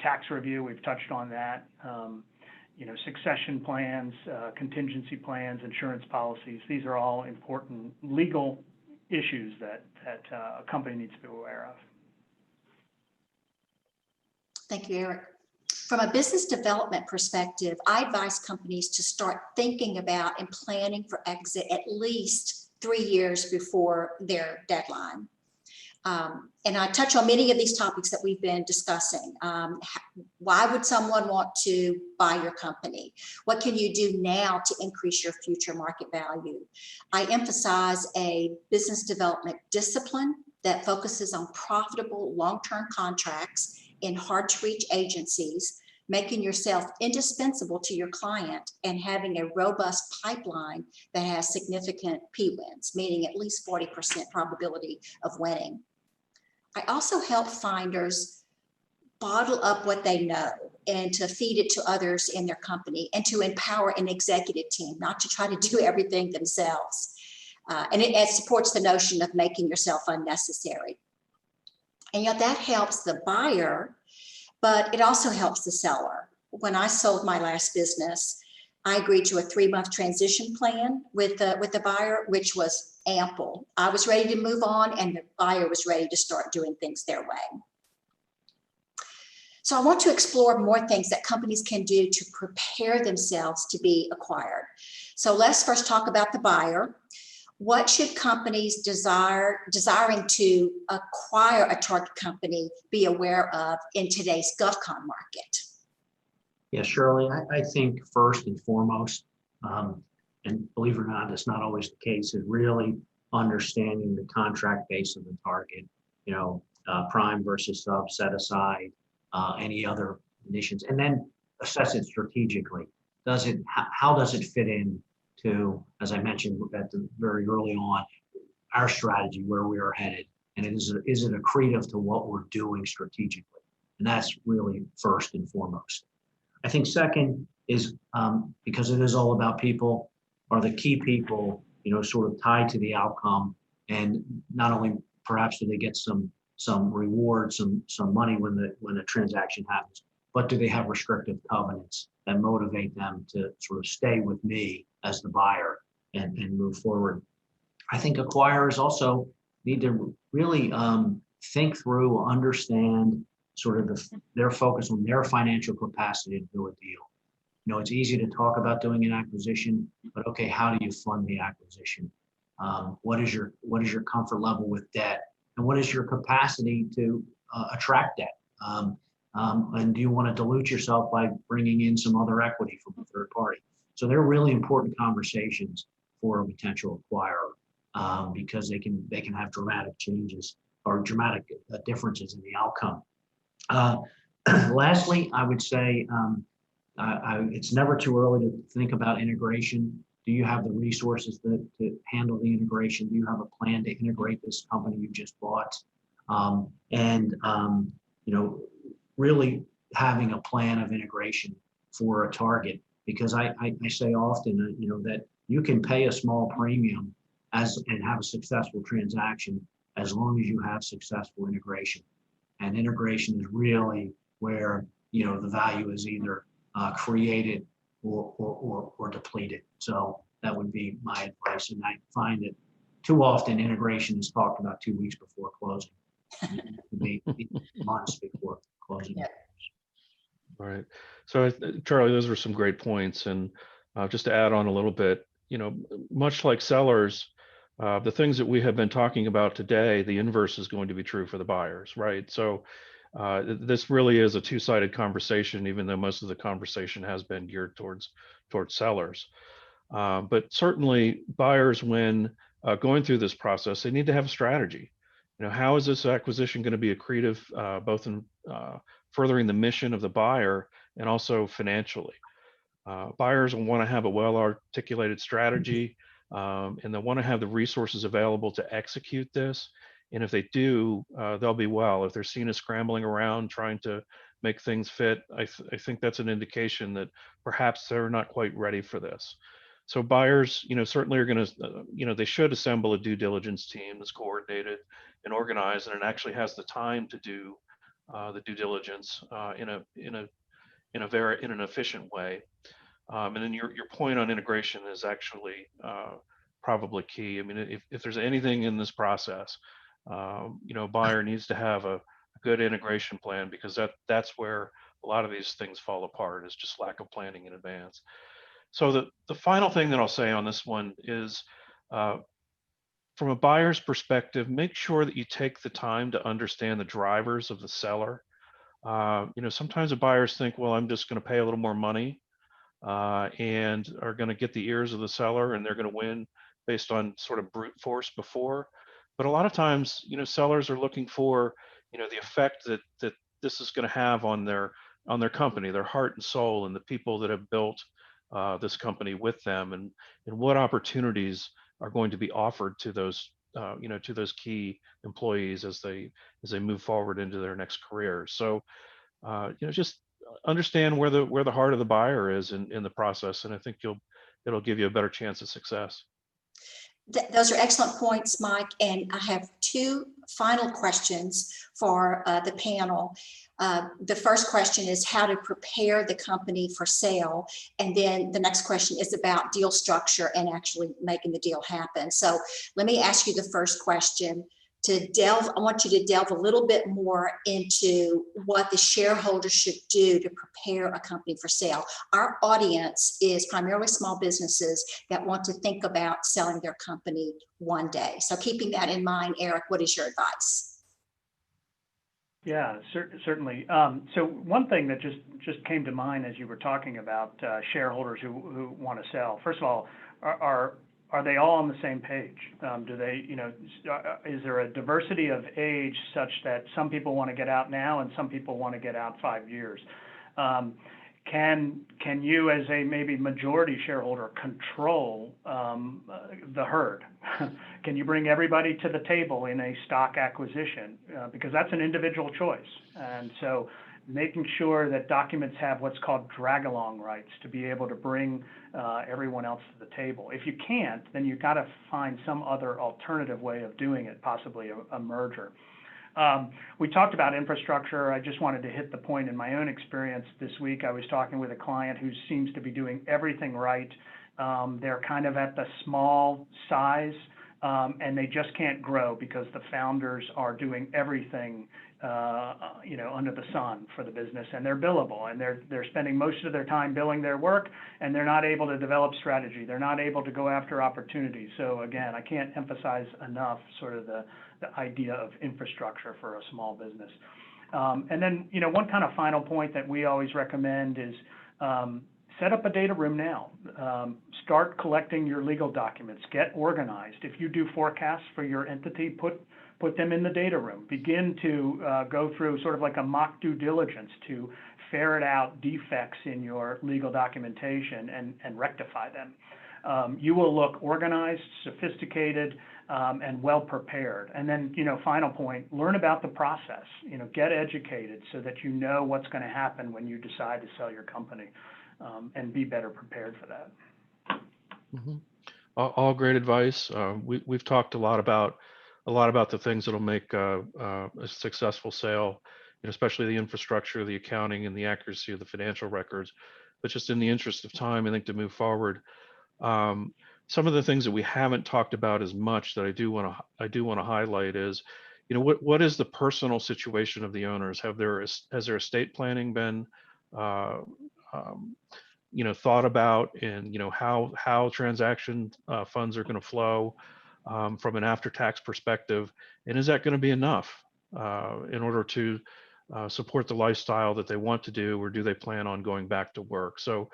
Tax review, we've touched on that. Succession plans, contingency plans, insurance policies. These are all important legal issues that a company needs to be aware of. Thank you, Eric. From a business development perspective, I advise companies to start thinking about and planning for exit at least 3 years before their deadline. And I touch on many of these topics that we've been discussing. Why would someone want to buy your company? What can you do now to increase your future market value? I emphasize a business development discipline that focuses on profitable long-term contracts in hard-to-reach agencies, making yourself indispensable to your client, and having a robust pipeline that has significant P-wins, meaning at least 40% probability of winning. I also help finders bottle up what they know and to feed it to others in their company, and to empower an executive team, not to try to do everything themselves. And it supports the notion of making yourself unnecessary. And yet that helps the buyer, but it also helps the seller. When I sold my last business, I agreed to a 3-month transition plan with the buyer, which was ample. I was ready to move on, and the buyer was ready to start doing things their way. So I want to explore more things that companies can do to prepare themselves to be acquired. So let's first talk about the buyer. What should companies desiring to acquire a target company be aware of in today's GovCon market? Yeah, Shirley, I think first and foremost, and believe it or not, it's not always the case, is really understanding the contract base of the target, prime versus sub, set aside, any other conditions, and then assess it strategically. How does it fit in to, as I mentioned at the very early on, our strategy, where we are headed, and is it accretive to what we're doing strategically? And that's really first and foremost. I think second is, because it is all about people, are the key people, sort of tied to the outcome, and not only perhaps do they get some reward, some money when the transaction happens, but do they have restrictive covenants that motivate them to sort of stay with me as the buyer and move forward? I think acquirers also need to really think through, understand sort of their focus on their financial capacity to do a deal. It's easy to talk about doing an acquisition, but okay, how do you fund the acquisition? What is your comfort level with debt? And what is your capacity to attract debt? And do you want to dilute yourself by bringing in some other equity from a third party? So they're really important conversations for a potential acquirer, because they can have dramatic changes or dramatic differences in the outcome. Lastly, I would say It's never too early to think about integration. Do you have the resources to handle the integration? Do you have a plan to integrate this company you just bought? You know, really having a plan of integration for a target, because I say often, you know, that you can pay a small premium and have a successful transaction as long as you have successful integration. And integration is really where, you know, the value is either created or depleted. So that would be my advice. And I find that too often integration is talked about 2 weeks before closing. It could be months before closing. Yeah. All right. So Charlie, those were some great points. And just to add on a little bit, you know, much like sellers, the things that we have been talking about today, the inverse is going to be true for the buyers, right? So this really is a two-sided conversation, even though most of the conversation has been geared towards sellers. But certainly buyers, when going through this process, they need to have a strategy. You know, how is this acquisition going to be accretive, both in furthering the mission of the buyer and also financially? Buyers will want to have a well-articulated strategy, and they'll want to have the resources available to execute this. And if they do, they'll be well. If they're seen as scrambling around trying to make things fit, I think that's an indication that perhaps they're not quite ready for this. So buyers, you know, certainly are going to, you know, they should assemble a due diligence team that's coordinated and organized, and it actually has the time to do the due diligence in an efficient way. And then your point on integration is actually probably key. I mean, if there's anything in this process, you know, a buyer needs to have a good integration plan, because that's where a lot of these things fall apart, is just lack of planning in advance. So the final thing that I'll say on this one is, from a buyer's perspective, make sure that you take the time to understand the drivers of the seller. You know, sometimes the buyers think, well, I'm just going to pay a little more money and are going to get the ears of the seller, and they're going to win based on sort of brute force before. But a lot of times, you know, sellers are looking for, you know, the effect that this is going to have on their company, their heart and soul, and the people that have built this company with them, and what opportunities are going to be offered to those you know, to those key employees as they move forward into their next career. So you know, just understand where the heart of the buyer is in the process, and I think it'll give you a better chance of success. Those are excellent points, Mike. And I have two final questions for the panel. The first question is how to prepare the company for sale. And then the next question is about deal structure and actually making the deal happen. So let me ask you the first question. I want you to delve a little bit more into what the shareholders should do to prepare a company for sale. Our audience is primarily small businesses that want to think about selling their company one day. So keeping that in mind, Eric, what is your advice? Yeah, certainly. So one thing that just came to mind as you were talking about shareholders who want to sell. First of all, are they all on the same page? Do they, you know, is there a diversity of age such that some people want to get out now and some people want to get out 5 years? Can you, as a maybe majority shareholder, control the herd? Can you bring everybody to the table in a stock acquisition? Because that's an individual choice. And so making sure that documents have what's called drag-along rights to be able to bring everyone else to the table. If you can't, then you've got to find some other alternative way of doing it, possibly a merger. We talked about infrastructure. I just wanted to hit the point in my own experience this week. I was talking with a client who seems to be doing everything right. They're kind of at the small size, and they just can't grow because the founders are doing everything you know, under the sun for the business, and they're billable, and they're spending most of their time billing their work, and they're not able to develop strategy. They're not able to go after opportunities. So again, I can't emphasize enough sort of the idea of infrastructure for a small business. And then, you know, one kind of final point that we always recommend is set up a data room now. Start collecting your legal documents. Get organized. If you do forecasts for your entity, put them in the data room. Begin to go through sort of like a mock due diligence to ferret out defects in your legal documentation and rectify them. You will look organized, sophisticated, and well prepared. And then, final point, learn about the process, get educated so that you know what's going to happen when you decide to sell your company, and be better prepared for that. Mm-hmm. All great advice. We've talked a lot about the things that'll make a successful sale, especially the infrastructure, the accounting, and the accuracy of the financial records. But just in the interest of time, I think to move forward, some of the things that we haven't talked about as much that I do want to highlight is, what is the personal situation of the owners? Has their estate planning been thought about, and how transaction funds are going to flow from an after-tax perspective, and is that going to be enough in order to support the lifestyle that they want to do, or do they plan on going back to work? So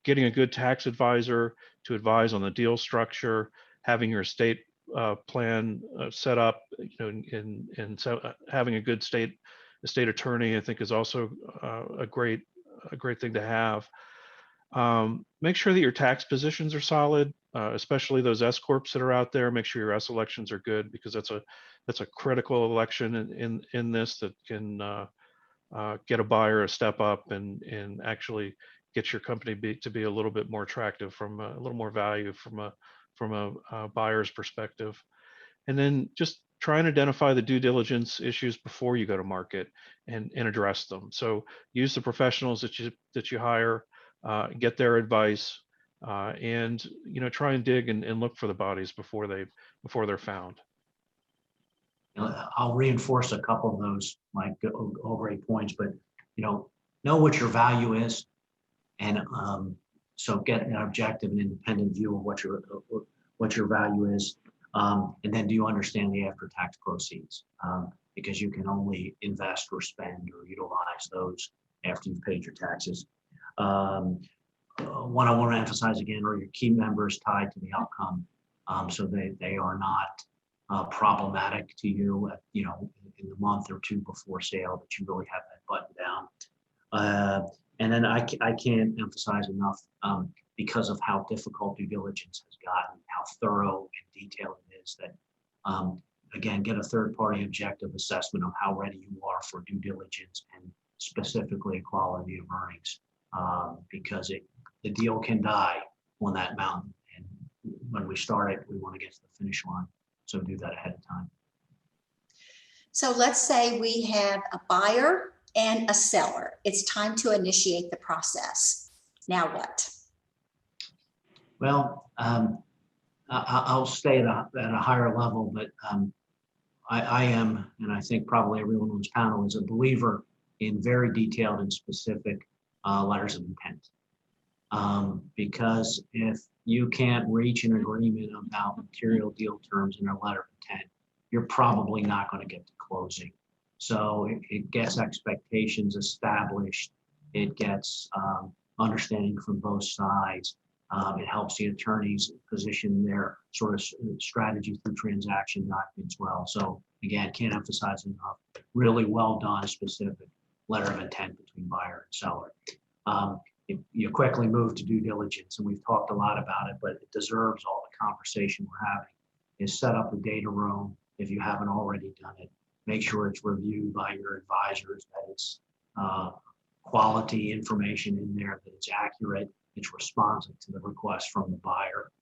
getting a good tax advisor to advise on the deal structure, having your estate plan set up, and so having a good estate attorney, I think, is also a great thing to have. Make sure that your tax positions are solid, especially those S corps that are out there. Make sure your S elections are good, because that's a critical election in this that can get a buyer a step up and actually get your company to be a little bit more attractive, from a little more value from a buyer's perspective. And then just try and identify the due diligence issues before you go to market and address them. So use the professionals that you hire, get their advice, and try and dig and look for the bodies before they're found. I'll reinforce a couple of those, Mike, all great points, but know what your value is, and so get an objective and independent view of what your value is, and then do you understand the after-tax proceeds? Because you can only invest or spend or utilize those after you've paid your taxes. What I want to emphasize again are your key members tied to the outcome, so they are not problematic to you, in the month or two before sale, that you really have that button down. And then I can't emphasize enough, because of how difficult due diligence has gotten, how thorough and detailed it is, that again, get a third-party objective assessment of how ready you are for due diligence, and specifically quality of earnings, because the deal can die on that mountain. And when we start it, we want to get to the finish line. So do that ahead of time. So let's say we have a buyer and a seller. It's time to initiate the process. Now what? Well, I'll stay at a higher level, but I am, and I think probably everyone on this panel is, a believer in very detailed and specific letters of intent. Because if you can't reach an agreement about material deal terms in a letter of intent, you're probably not going to get to closing. So it gets expectations established. It gets understanding from both sides. It helps the attorneys position their sort of strategy through transaction documents well. So again, can't emphasize enough, really well done, specific letter of intent between buyer and seller. You quickly move to due diligence, and we've talked a lot about it, but it deserves all the conversation we're having. Is set up a data room if you haven't already done it. Make sure it's reviewed by your advisors, that it's quality information in there, that it's accurate, it's responsive to the request from the buyer,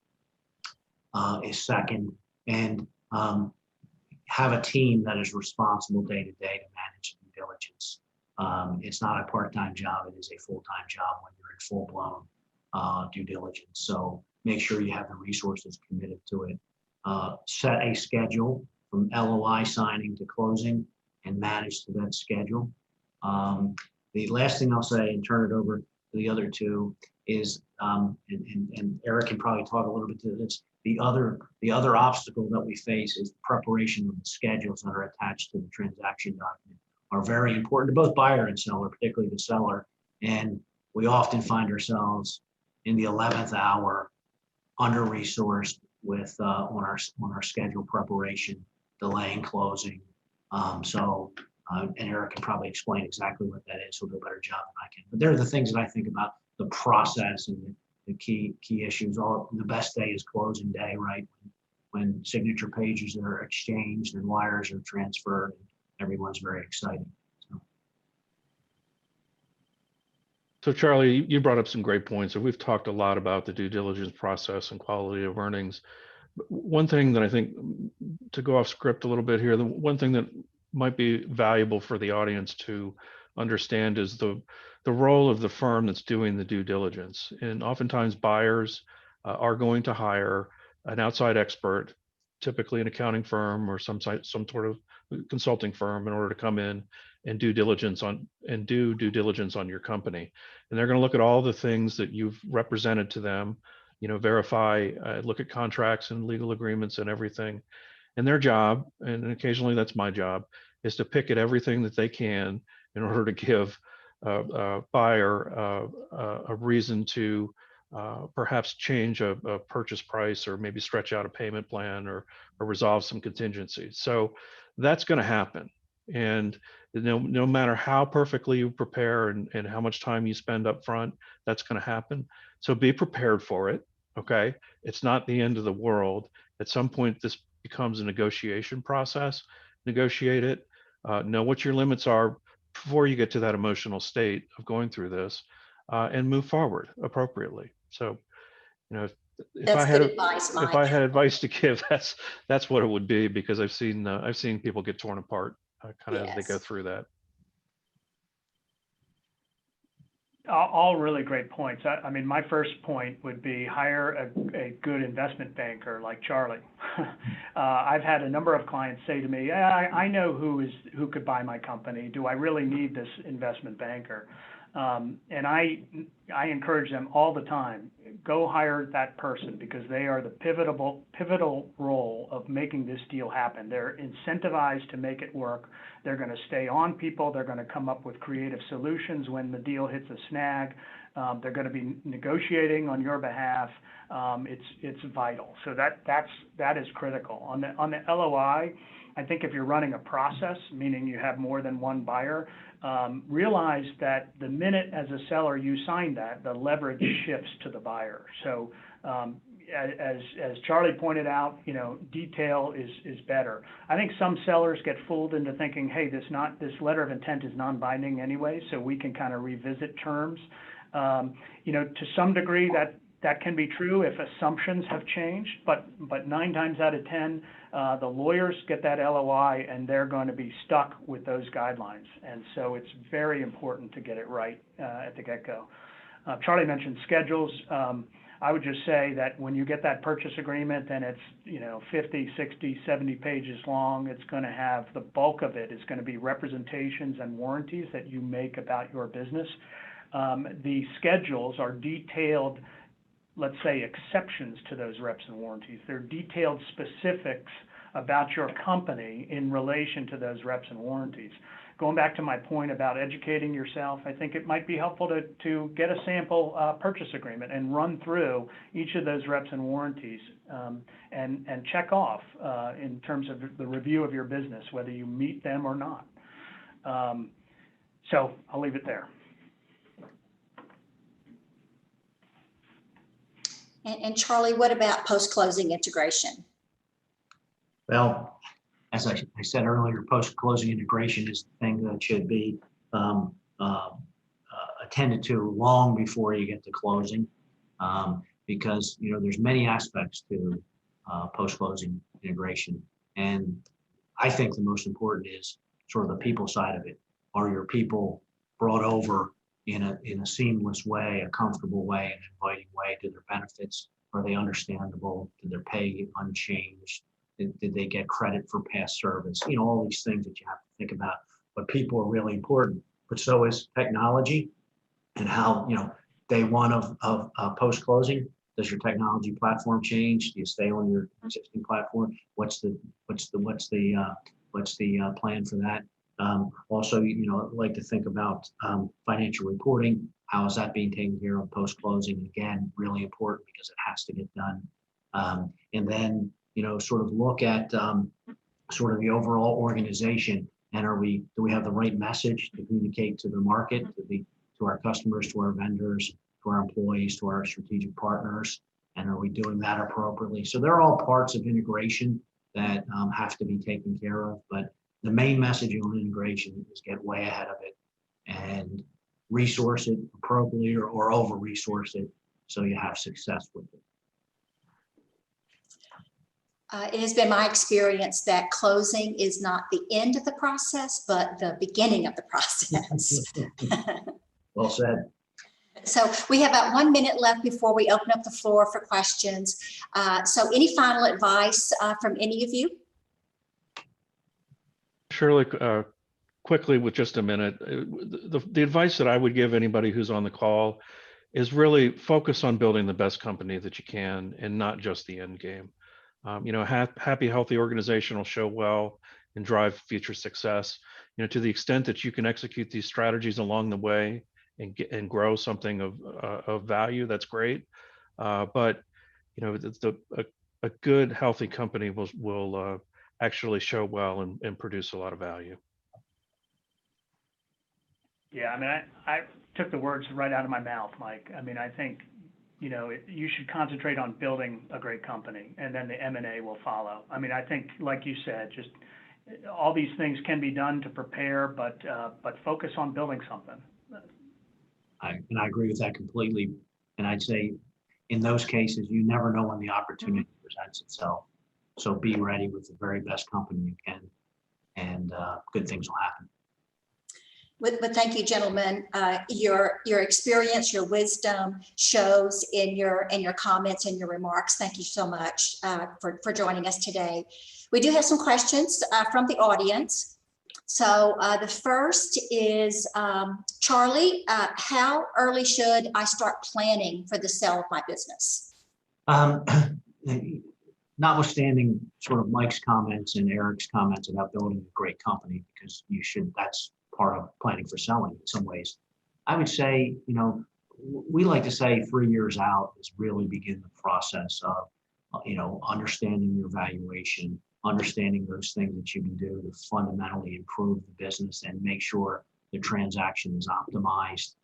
is second. And have a team that is responsible day to day to manage due diligence. It's not a part-time job, it is a full-time job when you're in full-blown due diligence. So make sure you have the resources committed to it. Set a schedule from LOI signing to closing and manage to that schedule. The last thing I'll say, and turn it over to the other two, is, and Eric can probably talk a little bit to this, the other obstacle that we face is the preparation of the schedules that are attached to the transaction document. Are very important to both buyer and seller, particularly the seller. And we often find ourselves in the 11th hour, under-resourced with on our schedule preparation, delaying closing. So And Eric can probably explain exactly what that is. He'll do a better job than I can. But they're the things that I think about, the process and the key issues. The best day is closing day, right? When signature pages are exchanged and wires are transferred, everyone's very excited. So Charlie, you brought up some great points. So we've talked a lot about the due diligence process and quality of earnings. But one thing that I think, to go off script a little bit here, the one thing that might be valuable for the audience to understand is the role of the firm that's doing the due diligence. And oftentimes buyers are going to hire an outside expert, typically an accounting firm or some sort of consulting firm, in order to come in and do due diligence on your company. And they're going to look at all the things that you've represented to them, verify, look at contracts and legal agreements and everything. And their job, and occasionally that's my job, is to pick at everything that they can in order to give a buyer a reason to perhaps change a purchase price, or maybe stretch out a payment plan, or resolve some contingencies. So that's going to happen. And no matter how perfectly you prepare and how much time you spend up front, that's going to happen. So be prepared for it. Okay. It's not the end of the world. At some point, this becomes a negotiation process. Negotiate it. Know what your limits are before you get to that emotional state of going through this, and move forward appropriately. So, if I had advice to give, that's what it would be, because I've seen people get torn apart kind of as they go through that. All really great points. I mean, my first point would be hire a good investment banker like Charlie. I've had a number of clients say to me, I know who could buy my company. Do I really need this investment banker? And I encourage them all the time, go hire that person, because they are the pivotal role of making this deal happen. They're incentivized to make it work. They're going to stay on people. They're going to come up with creative solutions when the deal hits a snag. They're going to be negotiating on your behalf. It's vital. So that is critical. On the LOI, I think if you're running a process, meaning you have more than one buyer, realize that the minute as a seller you sign that, the leverage shifts to the buyer. So as Charlie pointed out, detail is better. I think some sellers get fooled into thinking, hey, this letter of intent is non-binding anyway, so we can kind of revisit terms. To some degree that can be true if assumptions have changed, but 9 times out of 10, the lawyers get that LOI and they're going to be stuck with those guidelines. And so it's very important to get it right at the get-go. Charlie mentioned schedules. I would just say that when you get that purchase agreement and it's 50, 60, 70 pages long, it's going to have, the bulk of it is going to be representations and warranties that you make about your business. The schedules are detailed, let's say, exceptions to those reps and warranties. They're detailed specifics about your company in relation to those reps and warranties. Going back to my point about educating yourself, I think it might be helpful to get a sample purchase agreement and run through each of those reps and warranties and check off in terms of the review of your business, whether you meet them or not. So I'll leave it there. And Charlie, what about post-closing integration? Well, as I said earlier, post-closing integration is the thing that should be attended to long before you get to closing, because there's many aspects to post-closing integration, and I think the most important is sort of the people side of it. Are your people brought over in a seamless way, a comfortable way, an inviting way? Do their benefits, are they understandable? Did their pay unchanged? Did they get credit for past service? All these things that you have to think about. But people are really important. But so is technology, and how day one of post-closing. Does your technology platform change? Do you stay on your existing platform? What's the plan for that? Also, I'd like to think about financial reporting. How is that being taken care of post-closing? Again, really important because it has to get done. And then, sort of look at sort of the overall organization And do we have the right message to communicate to the market, to our customers, to our vendors, to our employees, to our strategic partners? And are we doing that appropriately? So they're all parts of integration that have to be taken care of. But the main message on integration is get way ahead of it and resource it appropriately or over-resource it so you have success with it. It has been my experience that closing is not the end of the process, but the beginning of the process. Well said. So we have about 1 minute left before we open up the floor for questions. So any final advice from any of you? Shirley, quickly with just a minute, the advice that I would give anybody who's on the call is really focus on building the best company that you can and not just the end game. Happy, healthy organization will show well and drive future success. To the extent that you can execute these strategies along the way and grow something of value, that's great. But a good, healthy company will actually show well and produce a lot of value. Yeah, I mean, I took the words right out of my mouth, Mike. I mean, I think, you should concentrate on building a great company, and then the M&A will follow. I mean, I think, like you said, just all these things can be done to prepare, but focus on building something. I agree with that completely. And I'd say in those cases, you never know when the opportunity presents itself. So be ready with the very best company you can, and good things will happen. But thank you, gentlemen. Your experience, your wisdom shows in your comments and your remarks. Thank you so much for joining us today. We do have some questions from the audience. So the first is, Charlie, how early should I start planning for the sale of my business? Notwithstanding sort of Mike's comments and Eric's comments about building a great company, because that's part of planning for selling in some ways. I would say, we like to say 3 years out is really begin the process of, understanding your valuation, understanding those things that you can do to fundamentally improve the business and make sure the transaction is optimized,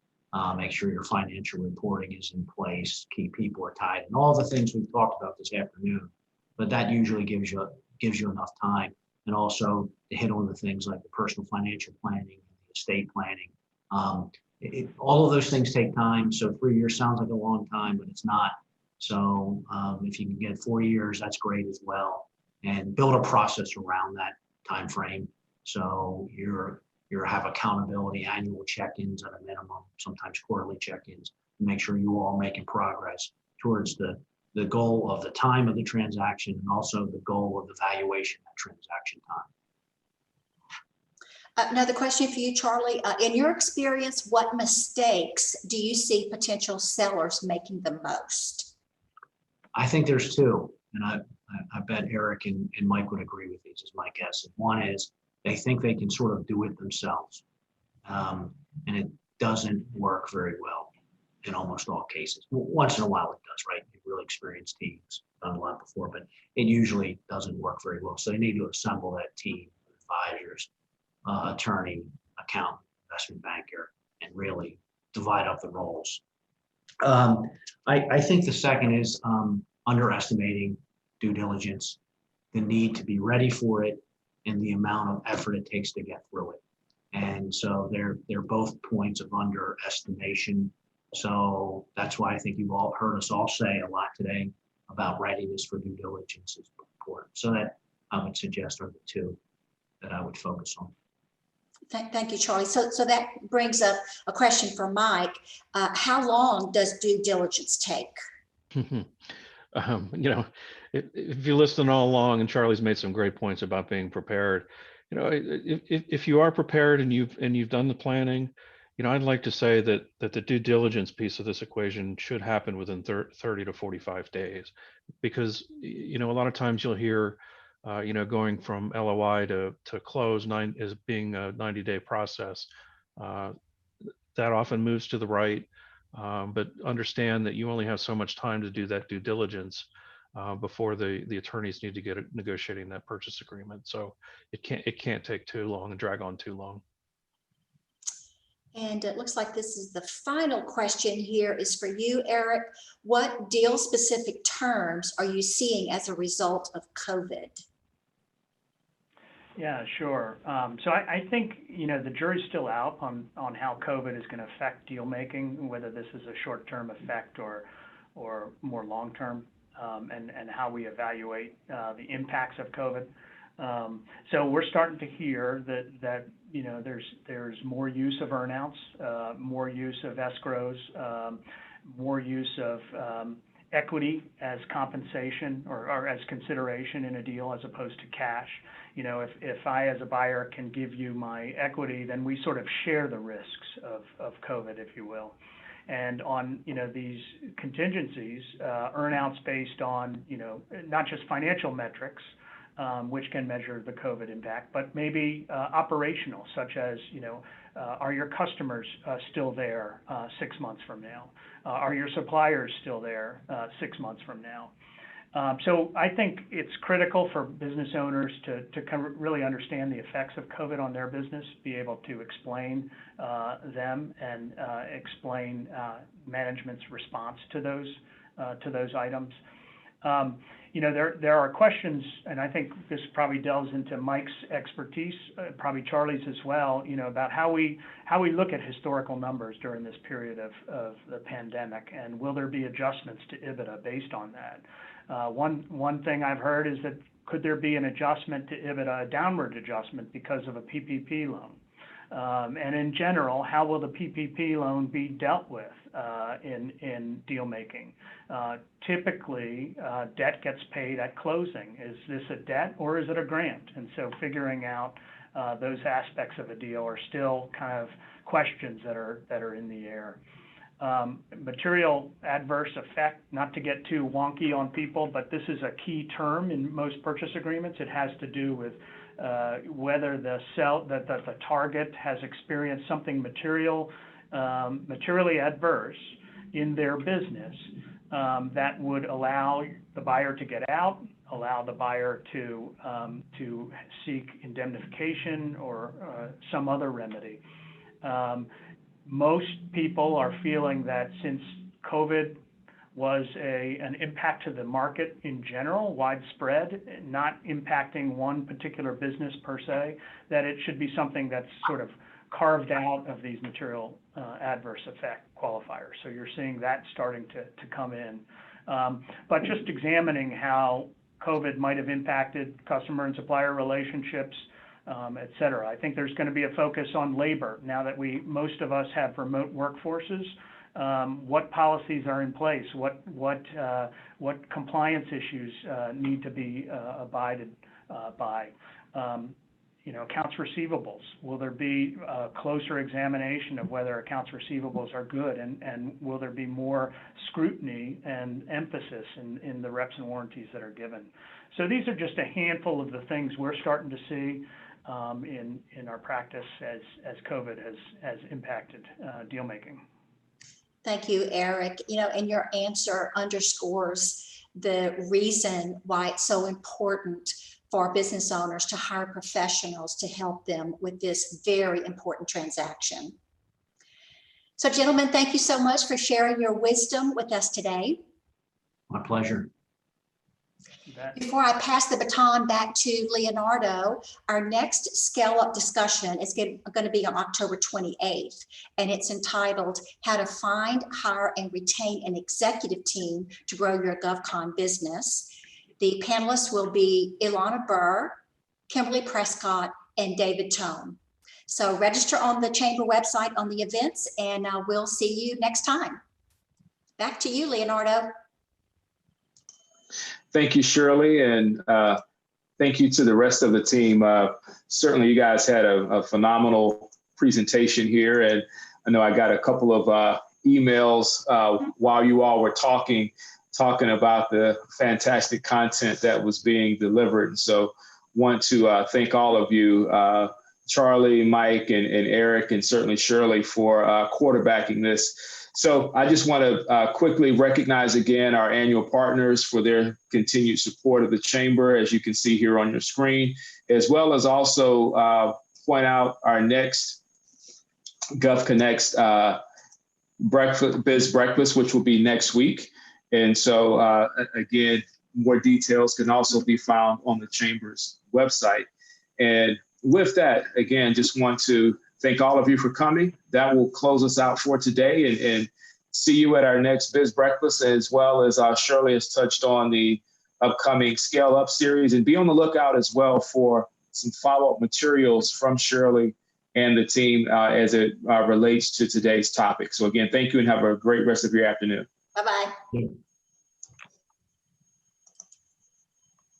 make sure your financial reporting is in place, key people are tied, and all the things we've talked about this afternoon. But that usually gives you enough time. And also to hit on the things like the personal financial planning, the estate planning. All of those things take time. So 3 years sounds like a long time, but it's not. So if you can get 4 years, that's great as well. And build a process around that time frame. So you have accountability, annual check-ins at a minimum, sometimes quarterly check-ins, to make sure you all making progress towards the goal of the time of the transaction and also the goal of the valuation at transaction time. Another question for you, Charlie. In your experience, what mistakes do you see potential sellers making the most? I think there's two, and I bet Eric and Mike would agree with these, is my guess. One is they think they can sort of do it themselves, and it doesn't work very well in almost all cases. Once in a while it does, right? Really experienced teams done a lot before, but it usually doesn't work very well. So they need to assemble that team, advisors, attorney, accountant, investment banker, and really divide up the roles. I think the second is underestimating due diligence, the need to be ready for it, and the amount of effort it takes to get through it. And so they're both points of underestimation. So that's why I think you've all heard us all say a lot today about readiness for due diligence is important. So that I would suggest are the two that I would focus on. Thank you, Charlie. So that brings up a question for Mike. How long does due diligence take? If you listen all along, and Charlie's made some great points about being prepared. If you are prepared and you've done the planning, I'd like to say that the due diligence piece of this equation should happen within 30 to 45 days, because a lot of times you'll hear, going from LOI to close is being a 90-day process. That often moves to the right, but understand that you only have so much time to do that due diligence. before the attorneys need to get negotiating that purchase agreement. So it can't take too long and drag on too long. And it looks like this is the final question here is for you, Eric. What deal specific terms are you seeing as a result of COVID? Yeah, sure. So I think, the jury's still out on how COVID is going to affect deal making, whether this is a short-term effect or more long-term, and how we evaluate the impacts of COVID. So we're starting to hear that there's more use of earnouts, more use of escrows, more use of equity as compensation or as consideration in a deal as opposed to cash. If I as a buyer can give you my equity, then we sort of share the risks of COVID, if you will. And on these contingencies, earnouts based on not just financial metrics, which can measure the COVID impact, but maybe operational, such as are your customers still there 6 months from now? Are your suppliers still there 6 months from now? So I think it's critical for business owners to really understand the effects of COVID on their business, be able to explain them and explain management's response to those items. There are questions, and I think this probably delves into Mike's expertise, probably Charlie's as well, about how we look at historical numbers during this period of the pandemic, and will there be adjustments to EBITDA based on that? One thing I've heard is that could there be an adjustment to EBITDA, a downward adjustment because of a PPP loan? And in general, how will the PPP loan be dealt with in deal making? Typically, debt gets paid at closing. Is this a debt or is it a grant? And so figuring out those aspects of a deal are still kind of questions that are in the air. Material adverse effect, not to get too wonky on people, but this is a key term in most purchase agreements. It has to do with whether the target has experienced something materially adverse in their business that would allow the buyer to get out, allow the buyer to seek indemnification or some other remedy. Most people are feeling that since COVID was an impact to the market in general, widespread, not impacting one particular business per se, that it should be something that's sort of carved out of these material adverse effect qualifiers. So you're seeing that starting to come in. But just examining how COVID might have impacted customer and supplier relationships, et cetera. I think there's going to be a focus on labor now that most of us have remote workforces. What policies are in place? What compliance issues need to be abided by? Accounts receivables. Will there be a closer examination of whether accounts receivables are good, and will there be more scrutiny and emphasis in the reps and warranties that are given? So these are just a handful of the things we're starting to see in our practice as COVID has impacted deal making. Thank you, Eric. And your answer underscores the reason why it's so important for business owners to hire professionals to help them with this very important transaction. So, gentlemen, thank you so much for sharing your wisdom with us today. My pleasure. Before I pass the baton back to Leonardo, our next Scale Up discussion is going to be on October 28th, and it's entitled How to Find, Hire, and Retain an Executive Team to Grow Your GovCon Business. The panelists will be Ilana Burr, Kimberly Prescott, and David Tone. So register on the Chamber website on the events, and we'll see you next time. Back to you, Leonardo. Thank you, Shirley, and thank you to the rest of the team. Certainly, you guys had a phenomenal presentation here, and I know I got a couple of emails while you all were talking about the fantastic content that was being delivered. So want to thank all of you, Charlie, Mike, and Eric, and certainly Shirley for quarterbacking this. So I just want to quickly recognize again our annual partners for their continued support of the Chamber, as you can see here on your screen, as well as also point out our next GovConnects Biz Breakfast, which will be next week. And so again, more details can also be found on the Chamber's website. And with that, again, just want to thank all of you for coming. That will close us out for today, and see you at our next Biz Breakfast, as well as Shirley has touched on the upcoming Scale Up series. And be on the lookout as well for some follow-up materials from Shirley and the team as it relates to today's topic. So again, thank you and have a great rest of your afternoon. Bye-bye.